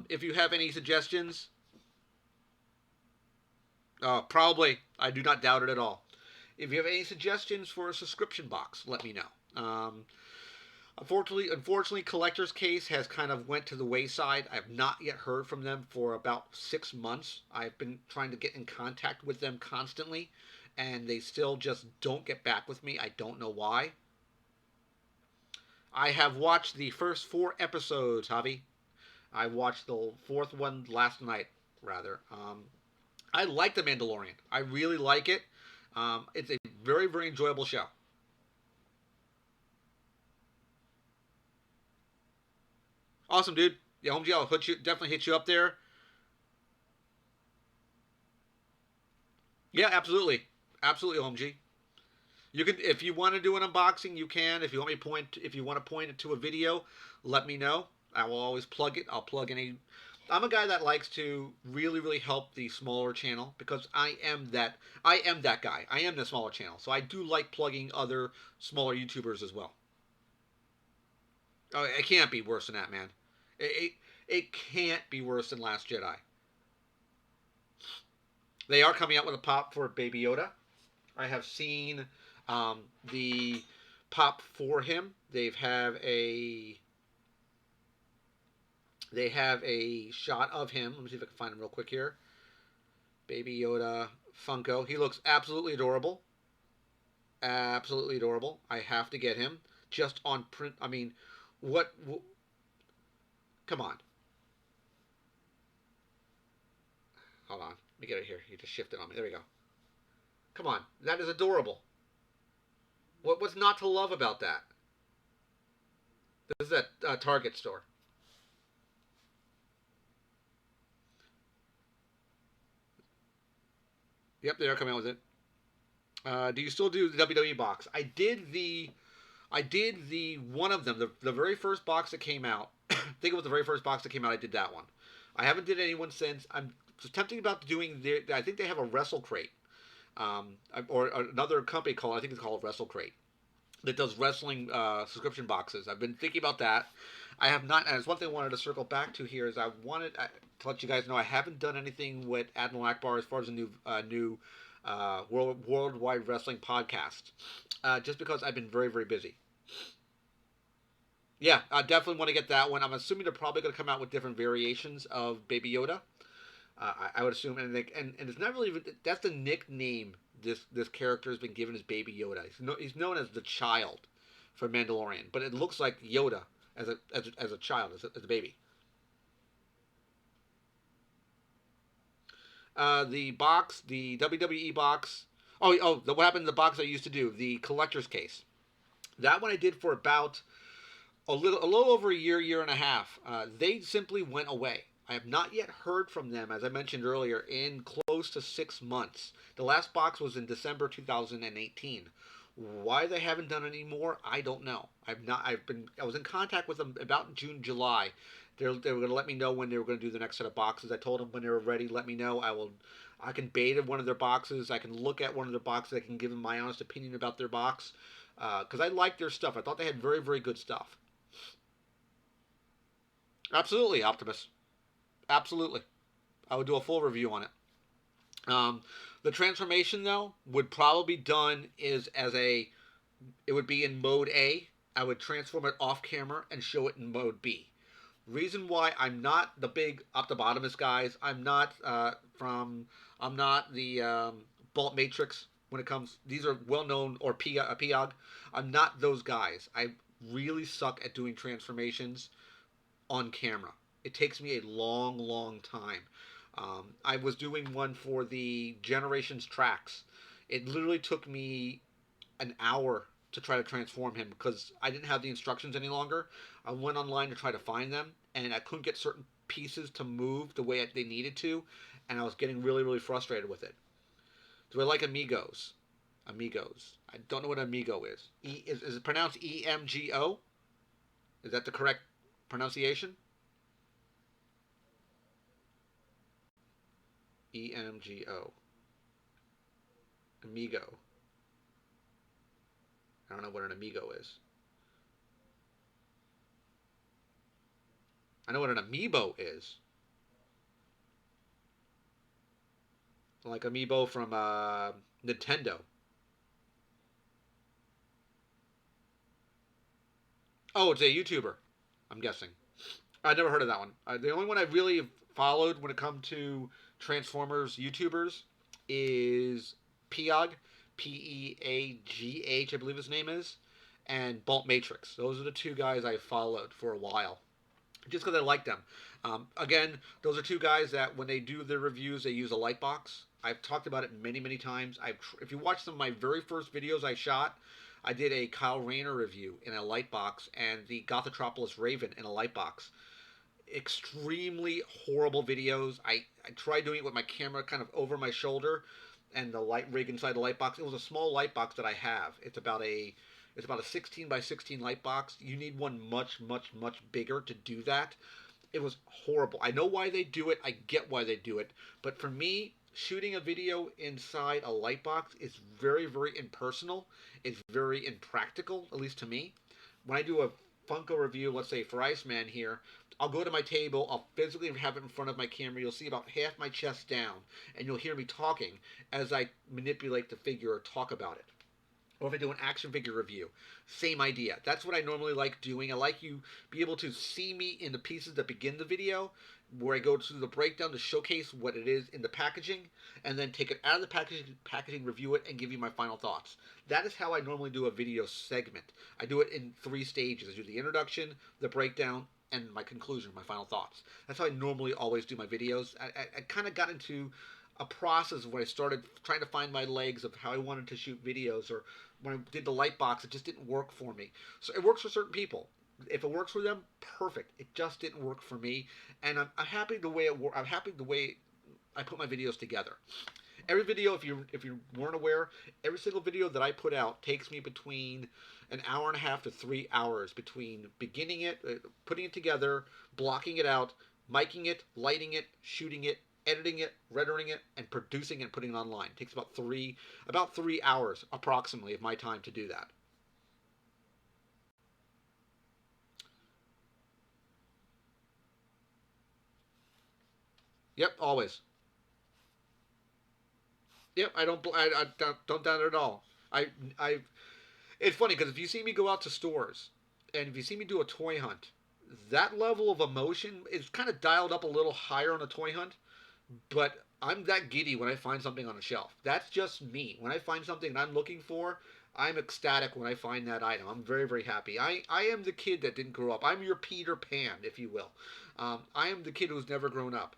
Speaker 1: If you have any suggestions, probably I do not doubt it at all. If you have any suggestions for a subscription box, let me know. Unfortunately, Collector's Case has kind of went to the wayside. I have not yet heard from them for about 6 months. I've been trying to get in contact with them constantly, and they still just don't get back with me. I don't know why. I have watched the first 4 episodes, Javi. I watched the fourth one last night, rather. I like The Mandalorian. I really like it. It's a very, very enjoyable show. Awesome, dude. Yeah, Home G, I'll definitely hit you up there. Yeah, absolutely, absolutely, Home G. You can, if you want to do an unboxing, you can. If you want to point it to a video, let me know. I will always plug it. I'll plug any. I'm a guy that likes to really, really help the smaller channel because I am that. I am that guy. I am the smaller channel, so I do like plugging other smaller YouTubers as well. Oh, it can't be worse than that, man. It, it can't be worse than Last Jedi. They are coming out with a pop for Baby Yoda. I have seen the pop for him. They have a shot of him. Let me see if I can find him real quick here. Baby Yoda Funko. He looks absolutely adorable. Absolutely adorable. I have to get him just on print. I mean, what come on. Hold on. Let me get it here. He just shifted on me. There we go. Come on. That is adorable. What's not to love about that? This is at Target store. Yep, they are coming out with it. Do you still do the WWE box? I did the one of them, the very first box that came out. I think it was the very first box that came out. I did that one. I haven't did anyone since. I'm tempting about doing their. I think they have a Wrestle Crate, or another company called. I think it's called Wrestle Crate that does wrestling subscription boxes. I've been thinking about that. I have not. And it's one thing I wanted to circle back to here is I wanted to let you guys know I haven't done anything with Admiral Akbar as far as a new worldwide wrestling podcast, just because I've been very very busy. Yeah, I definitely want to get that one. I'm assuming they're probably going to come out with different variations of Baby Yoda. I would assume, and it's not really even that's the nickname this character has been given as Baby Yoda. He's known as the child for Mandalorian, but it looks like Yoda as a child, as a baby. The box, the WWE box. What happened to the box I used to do? The collector's case. That one I did for about a little over a year and a half. They simply went away. I have not yet heard from them, as I mentioned earlier, in close to 6 months. The last box was in December 2018. Why they haven't done any more, I don't know. I was in contact with them about June, July. They were going to let me know when they were going to do the next set of boxes. I told them when they were ready, let me know. I can beta one of their boxes. I can look at one of their boxes. I can give them my honest opinion about their box because I like their stuff. I thought they had very, very good stuff. Absolutely, Optimus. Absolutely. I would do a full review on it. Um, the transformation though would probably be done is as a it would be in mode A. I would transform it off camera and show it in mode B. Reason why I'm not the big optobotomist guys. I'm not the Bolt Matrix when it comes. These are well known or P.O.G. I'm not those guys. I really suck at doing transformations on camera. It takes me a long, long time. I was doing one for the Generations tracks. It literally took me an hour to try to transform him because I didn't have the instructions any longer. I went online to try to find them, and I couldn't get certain pieces to move the way they needed to, and I was getting really, really frustrated with it. Do I like Amigos? Amigos. I don't know what Amigo is. Is it pronounced EMGO? Is that the correct pronunciation? EMGO. Amigo. I don't know what an Amigo is. I know what an Amiibo is. Like Amiibo from Nintendo. Oh, it's a YouTuber. I'm guessing. I never heard of that one. The only one I really followed when it comes to Transformers YouTubers is Peog, Peagh, I believe his name is, and Bolt Matrix. Those are the two guys I followed for a while, just because I like them. Again, those are two guys that when they do their reviews, they use a light box. I've talked about it many, many times. If you watch some of my very first videos I shot, I did a Kyle Rayner review in a light box and the Gothotropolis Raven in a light box. Extremely horrible videos. I tried doing it with my camera kind of over my shoulder and the light rig inside the light box. It was a small light box that I have. It's about a 16 by 16 light box. You need one much, much, much bigger to do that. It was horrible. I know why they do it. I get why they do it. But for me, shooting a video inside a light box is very, very impersonal. It's very impractical, at least to me. When I do a Funko review, let's say for Iceman here, I'll go to my table, I'll physically have it in front of my camera. You'll see about half my chest down, and you'll hear me talking as I manipulate the figure or talk about it. Or if I do an action figure review, same idea. That's what I normally like doing. I like you be able to see me in the pieces that begin the video, where I go through the breakdown to showcase what it is in the packaging, and then take it out of the packaging, review it, and give you my final thoughts. That is how I normally do a video segment. I do it in 3 stages. I do the introduction, the breakdown, and my conclusion, my final thoughts. That's how I normally always do my videos. I kind of got into a process when I started trying to find my legs of how I wanted to shoot videos, or when I did the light box, it just didn't work for me. So it works for certain people. If it works for them, perfect. It just didn't work for me, and I'm happy the way it worked. I'm happy the way I put my videos together. Every video, if you weren't aware, every single video that I put out takes me between an hour and a half to 3 hours between beginning it, putting it together, blocking it out, miking it, lighting it, shooting it, editing it, rendering it, and producing it and putting it online. It takes about 3 hours approximately of my time to do that. Yep, always. Yep, I don't doubt it at all. I I It's funny because if you see me go out to stores and if you see me do a toy hunt, that level of emotion is kind of dialed up a little higher on a toy hunt. But I'm that giddy when I find something on a shelf. That's just me. When I find something that I'm looking for, I'm ecstatic when I find that item. I'm very, very happy. I am the kid that didn't grow up. I'm your Peter Pan, if you will. I am the kid who's never grown up.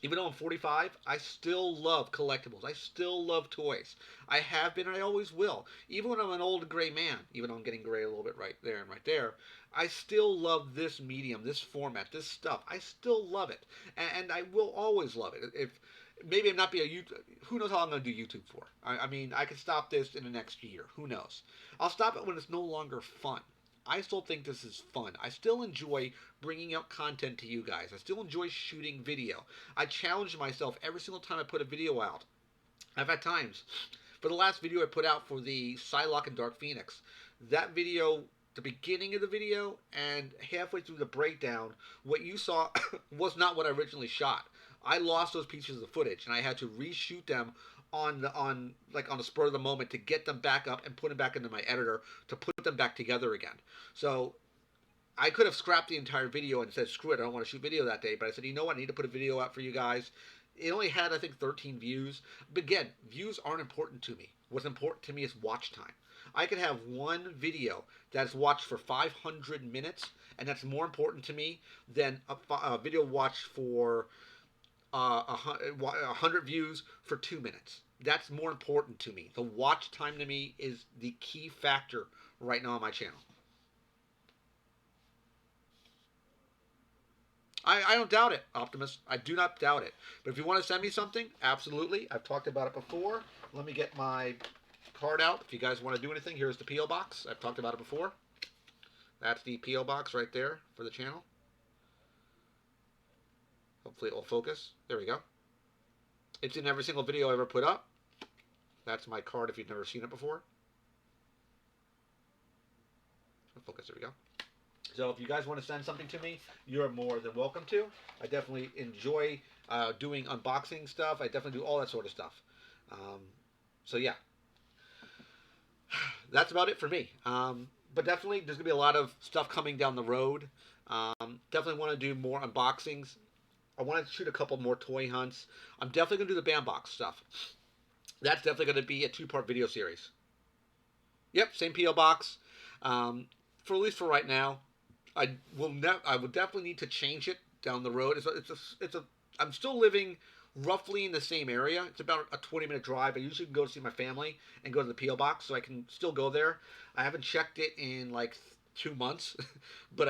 Speaker 1: Even though I'm 45, I still love collectibles. I still love toys. I have been and I always will. Even when I'm an old gray man, even though I'm getting gray a little bit right there and right there, I still love this medium, this format, this stuff. I still love it. And I will always love it. If maybe I'm not be a YouTube, who knows how I'm going to do YouTube for? I mean, I could stop this in the next year. Who knows? I'll stop it when it's no longer fun. I still think this is fun. I still enjoy bringing out content to you guys. I still enjoy shooting video. I challenge myself every single time I put a video out. I've had times. For the last video I put out for the Psylocke and Dark Phoenix, that video, the beginning of the video and halfway through the breakdown, what you saw was not what I originally shot. I lost those pieces of footage and I had to reshoot them on the spur of the moment to get them back up and put them back into my editor to put them back together again. So I could have scrapped the entire video and said, screw it, I don't want to shoot video that day. But I said, you know what, I need to put a video out for you guys. It only had, I think, 13 views. But again, views aren't important to me. What's important to me is watch time. I could have one video that's watched for 500 minutes, and that's more important to me than a video watched for 100 views for 2 minutes. That's more important to me. The watch time to me is the key factor right now on my channel. I don't doubt it, Optimus. I do not doubt it. But if you want to send me something, absolutely. I've talked about it before. Let me get my card out. If you guys want to do anything, here's the P.O. Box. I've talked about it before. That's the P.O. Box right there for the channel. Hopefully it will focus. There we go. It's in every single video I ever put up. That's my card if you've never seen it before. Focus, there we go. So if you guys want to send something to me, you're more than welcome to. I definitely enjoy doing unboxing stuff. I definitely do all that sort of stuff. So yeah, that's about it for me. But definitely there's going to be a lot of stuff coming down the road. Definitely want to do more unboxings. I want to shoot a couple more toy hunts. I'm definitely going to do the P.O.Box stuff. That's definitely going to be a 2-part video series. Yep, same P.O. Box. For at least for right now. I would definitely need to change it down the road. I'm still living roughly in the same area. It's about a 20-minute drive. I usually go to see my family and go to the P.O. Box, so I can still go there. I haven't checked it in like 2 months, but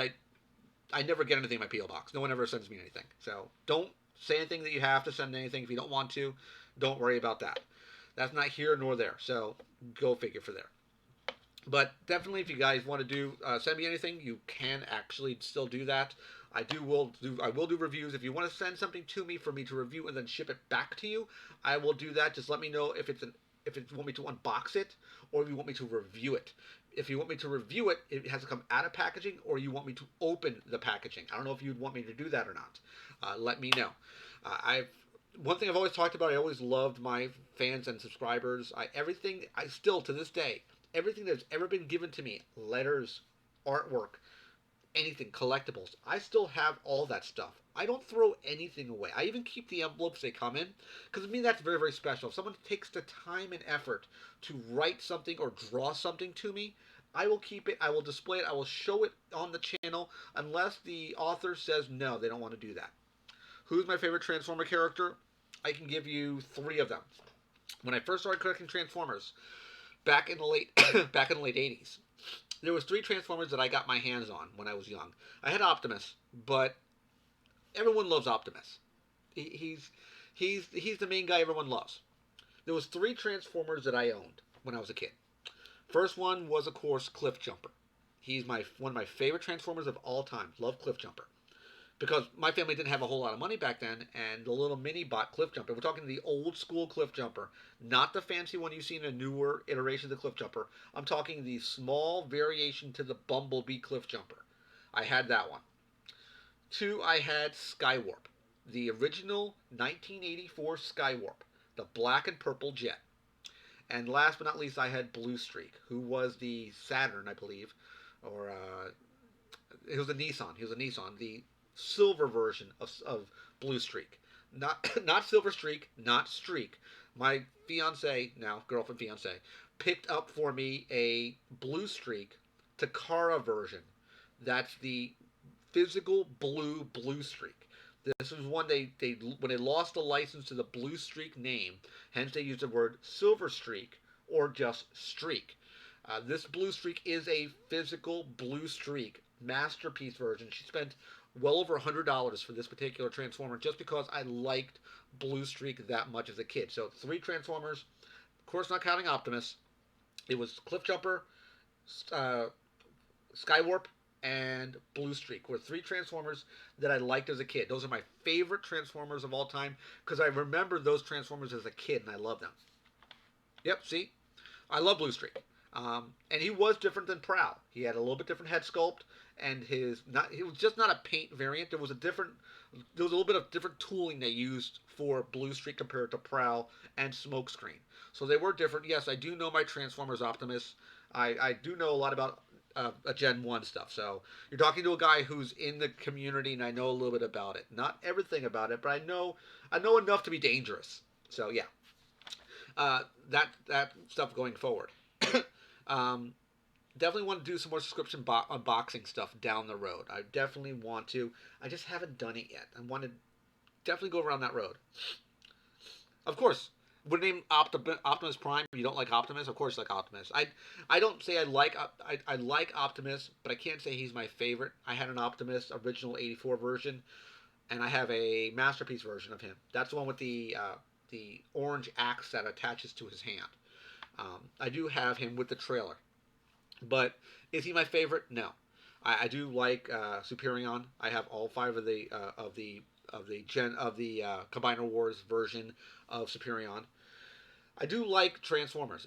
Speaker 1: I never get anything in my P.O. Box. No one ever sends me anything. So don't say anything that you have to send anything. If you don't want to, don't worry about that. That's not here nor there. So go figure for there. But definitely, if you guys want to do send me anything, you can actually still do that. I will do reviews. If you want to send something to me for me to review and then ship it back to you, I will do that. Just let me know if you want me to unbox it or if you want me to review it. If you want me to review it, it has to come out of packaging, or you want me to open the packaging. I don't know if you'd want me to do that or not. Let me know. One thing I've always talked about, I always loved my fans and subscribers. I still, to this day, everything that's ever been given to me, letters, artwork, anything, collectibles, I still have all that stuff. I don't throw anything away. I even keep the envelopes they come in, because to me that's very, very special. If someone takes the time and effort to write something or draw something to me, I will keep it, I will display it, I will show it on the channel, unless the author says no, they don't want to do that. Who's my favorite Transformer character? I can give you 3 of them. When I first started collecting Transformers, back in the late 80s, there was 3 Transformers that I got my hands on when I was young. I had Optimus, but everyone loves Optimus. He's the main guy everyone loves. There was 3 Transformers that I owned when I was a kid. First one was, of course, Cliff Jumper. He's one of my favorite Transformers of all time. Love Cliff Jumper. Because my family didn't have a whole lot of money back then, and the little mini bot Cliff Jumper, we're talking the old school Cliff Jumper, not the fancy one you see in a newer iteration of the Cliff Jumper. I'm talking the small variation to the Bumblebee Cliff Jumper. I had that one. 2, I had Skywarp, the original 1984 Skywarp, the black and purple jet. And last but not least, I had Blue Streak, who was the Saturn, I believe, or it was a Nissan. He was a Nissan, the silver version of Blue Streak. Not Silver Streak, not Streak. My girlfriend fiance, picked up for me a Blue Streak Takara version. That's the physical Blue Streak. This is one when they lost the license to the Blue Streak name, hence they used the word Silver Streak or just Streak. This Blue Streak is a physical Blue Streak masterpiece version. She spent well over $100 for this particular Transformer just because I liked Blue Streak that much as a kid. So 3 Transformers, of course not counting Optimus. It was Cliff Jumper, Skywarp, and Blue Streak were three Transformers that I liked as a kid. Those are my favorite Transformers of all time because I remember those Transformers as a kid and I love them. Yep, see? I love Blue Streak. And he was different than Prowl. He had a little bit different head sculpt, and he was just not a paint variant. There was a little bit of different tooling they used for Blue Streak compared to Prowl and Smokescreen. So they were different. Yes, I do know my Transformers Optimus. I do know a lot about a Gen 1 stuff. So you're talking to a guy who's in the community, and I know a little bit about it. Not everything about it, but I know enough to be dangerous. So yeah, that stuff going forward. um, Definitely want to do some more subscription unboxing stuff down the road. I definitely want to. I just haven't done it yet. I want to definitely go around that road. Of course, would name Optimus Prime. You don't like Optimus? Of course, you like Optimus. I don't say I like Optimus, but I can't say he's my favorite. I had an Optimus original '84 version, and I have a masterpiece version of him. That's the one with the orange axe that attaches to his hand. I do have him with the trailer, but is he my favorite? No. I do like Superion. I have all five of the Combiner Wars version of Superion. I do like Transformers.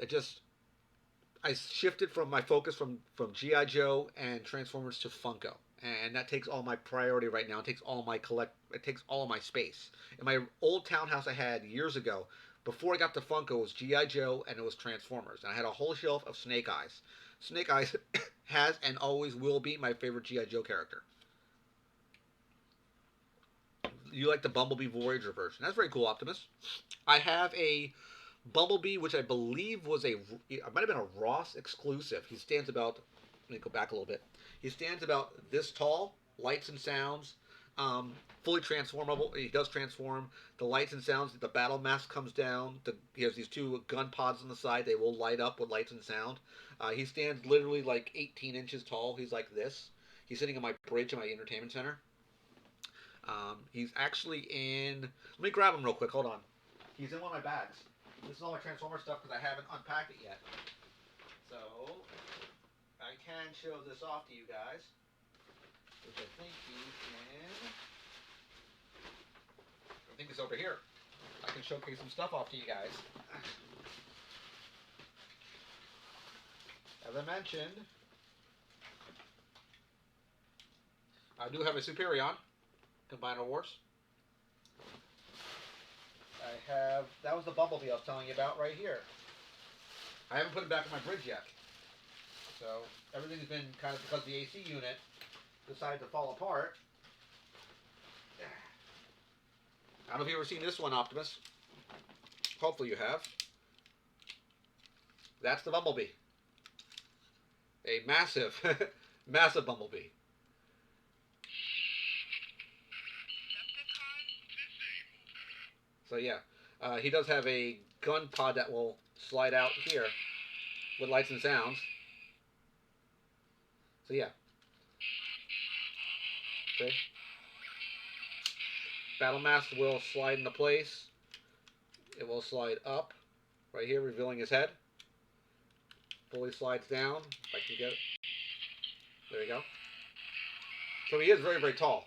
Speaker 1: I shifted from my focus from GI Joe and Transformers to Funko, and that takes all my priority right now. It takes all of my space. In my old townhouse I had years ago, before I got to Funko, it was GI Joe and it was Transformers, and I had a whole shelf of Snake Eyes. Snake Eyes has and always will be my favorite GI Joe character. You like the Bumblebee Voyager version? That's very cool, Optimus. I have a Bumblebee, which I believe it might have been a Ross exclusive. He stands about, let me go back a little bit. He stands about this tall, lights and sounds, fully transformable. He does transform. The lights and sounds, the battle mask comes down. He has these two gun pods on the side. They will light up with lights and sound. He stands literally like 18 inches tall. He's like this. He's sitting on my bridge in my entertainment center. He's actually in. Let me grab him real quick. Hold on. He's in one of my bags. This is all my Transformer stuff because I haven't unpacked it yet. So I can show this off to you guys, which I think he's in. I think it's over here. I can showcase some stuff off to you guys. As I mentioned, I do have a Superion Combiner Wars. That was the Bumblebee I was telling you about right here. I haven't put it back on my bridge yet. So everything's been kind of because the AC unit decided to fall apart. I don't know if you've ever seen this one, Optimus. Hopefully you have. That's the Bumblebee. A massive, massive Bumblebee. So yeah, he does have a gun pod that will slide out here with lights and sounds. So yeah. Okay. Battle Mask will slide into place. It will slide up right here, revealing his head. Fully slides down. If I can get it. There you go. So he is very, very tall.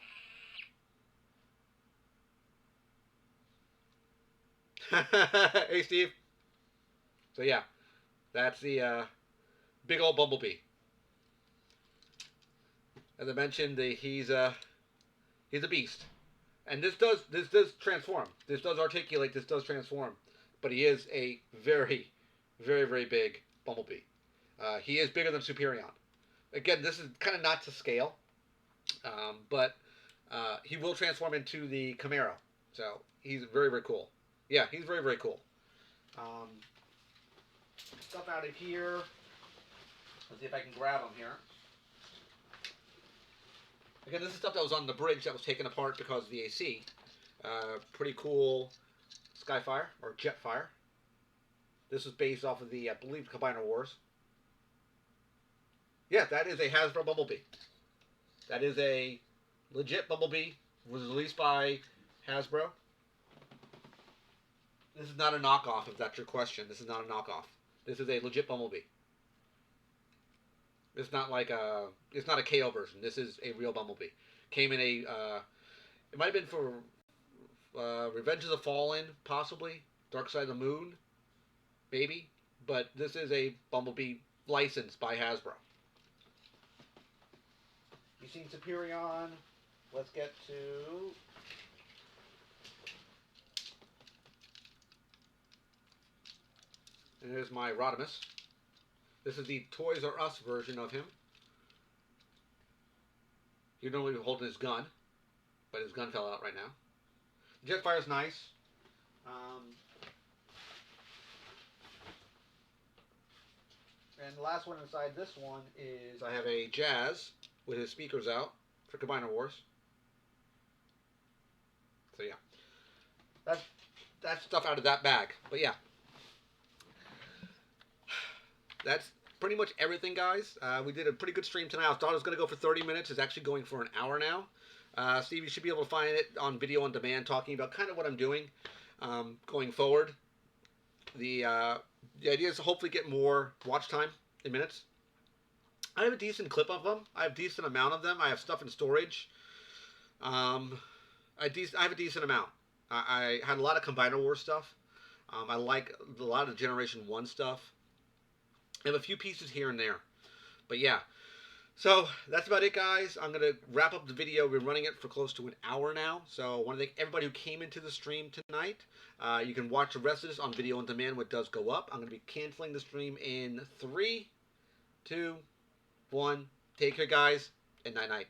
Speaker 1: Hey, Steve. So yeah, that's the big old Bumblebee. As I mentioned, he's a beast, and this does transform. This does articulate. This does transform, but he is a very, very, very big Bumblebee. He is bigger than Superion. Again, this is kind of not to scale, but he will transform into the Camaro. So he's very, very cool. Yeah, he's very, very cool. Stuff out of here. Let's see if I can grab them here. Again, this is stuff that was on the bridge that was taken apart because of the AC. Pretty cool Skyfire, or Jetfire. This was based off of the, I believe, Combiner Wars. Yeah, that is a Hasbro Bumblebee. That is a legit Bumblebee. It was released by Hasbro. This is not a knockoff, if that's your question. This is not a knockoff. This is a legit Bumblebee. It's not like it's not a KO version. This is a real Bumblebee. Came in a, it might have been for Revenge of the Fallen, possibly Dark Side of the Moon, maybe. But this is a Bumblebee licensed by Hasbro. You've seen Superion. Let's get to. And there's my Rodimus. This is the Toys R Us version of him. He'd normally be holding his gun, but his gun fell out right now. Jetfire's nice. And the last one inside this one is I have a Jazz with his speakers out for Combiner Wars. So yeah, that's stuff out of that bag. But yeah, that's pretty much everything, guys. We did a pretty good stream tonight. I thought it was going to go for 30 minutes. It's actually going for an hour now. Steve, you should be able to find it on video on demand, talking about kind of what I'm doing going forward. The idea is to hopefully get more watch time in minutes. I have a decent clip of them. I have a decent amount of them. I have stuff in storage. I have a decent amount. I had a lot of Combiner Wars stuff. I like a lot of Generation 1 stuff. I have a few pieces here and there. But yeah. So that's about it, guys. I'm going to wrap up the video. We're running it for close to an hour now. So I want to thank everybody who came into the stream tonight. You can watch the rest of this on video on demand when it does go up. I'm going to be canceling the stream in 3, 2, 1. Take care, guys, and night-night.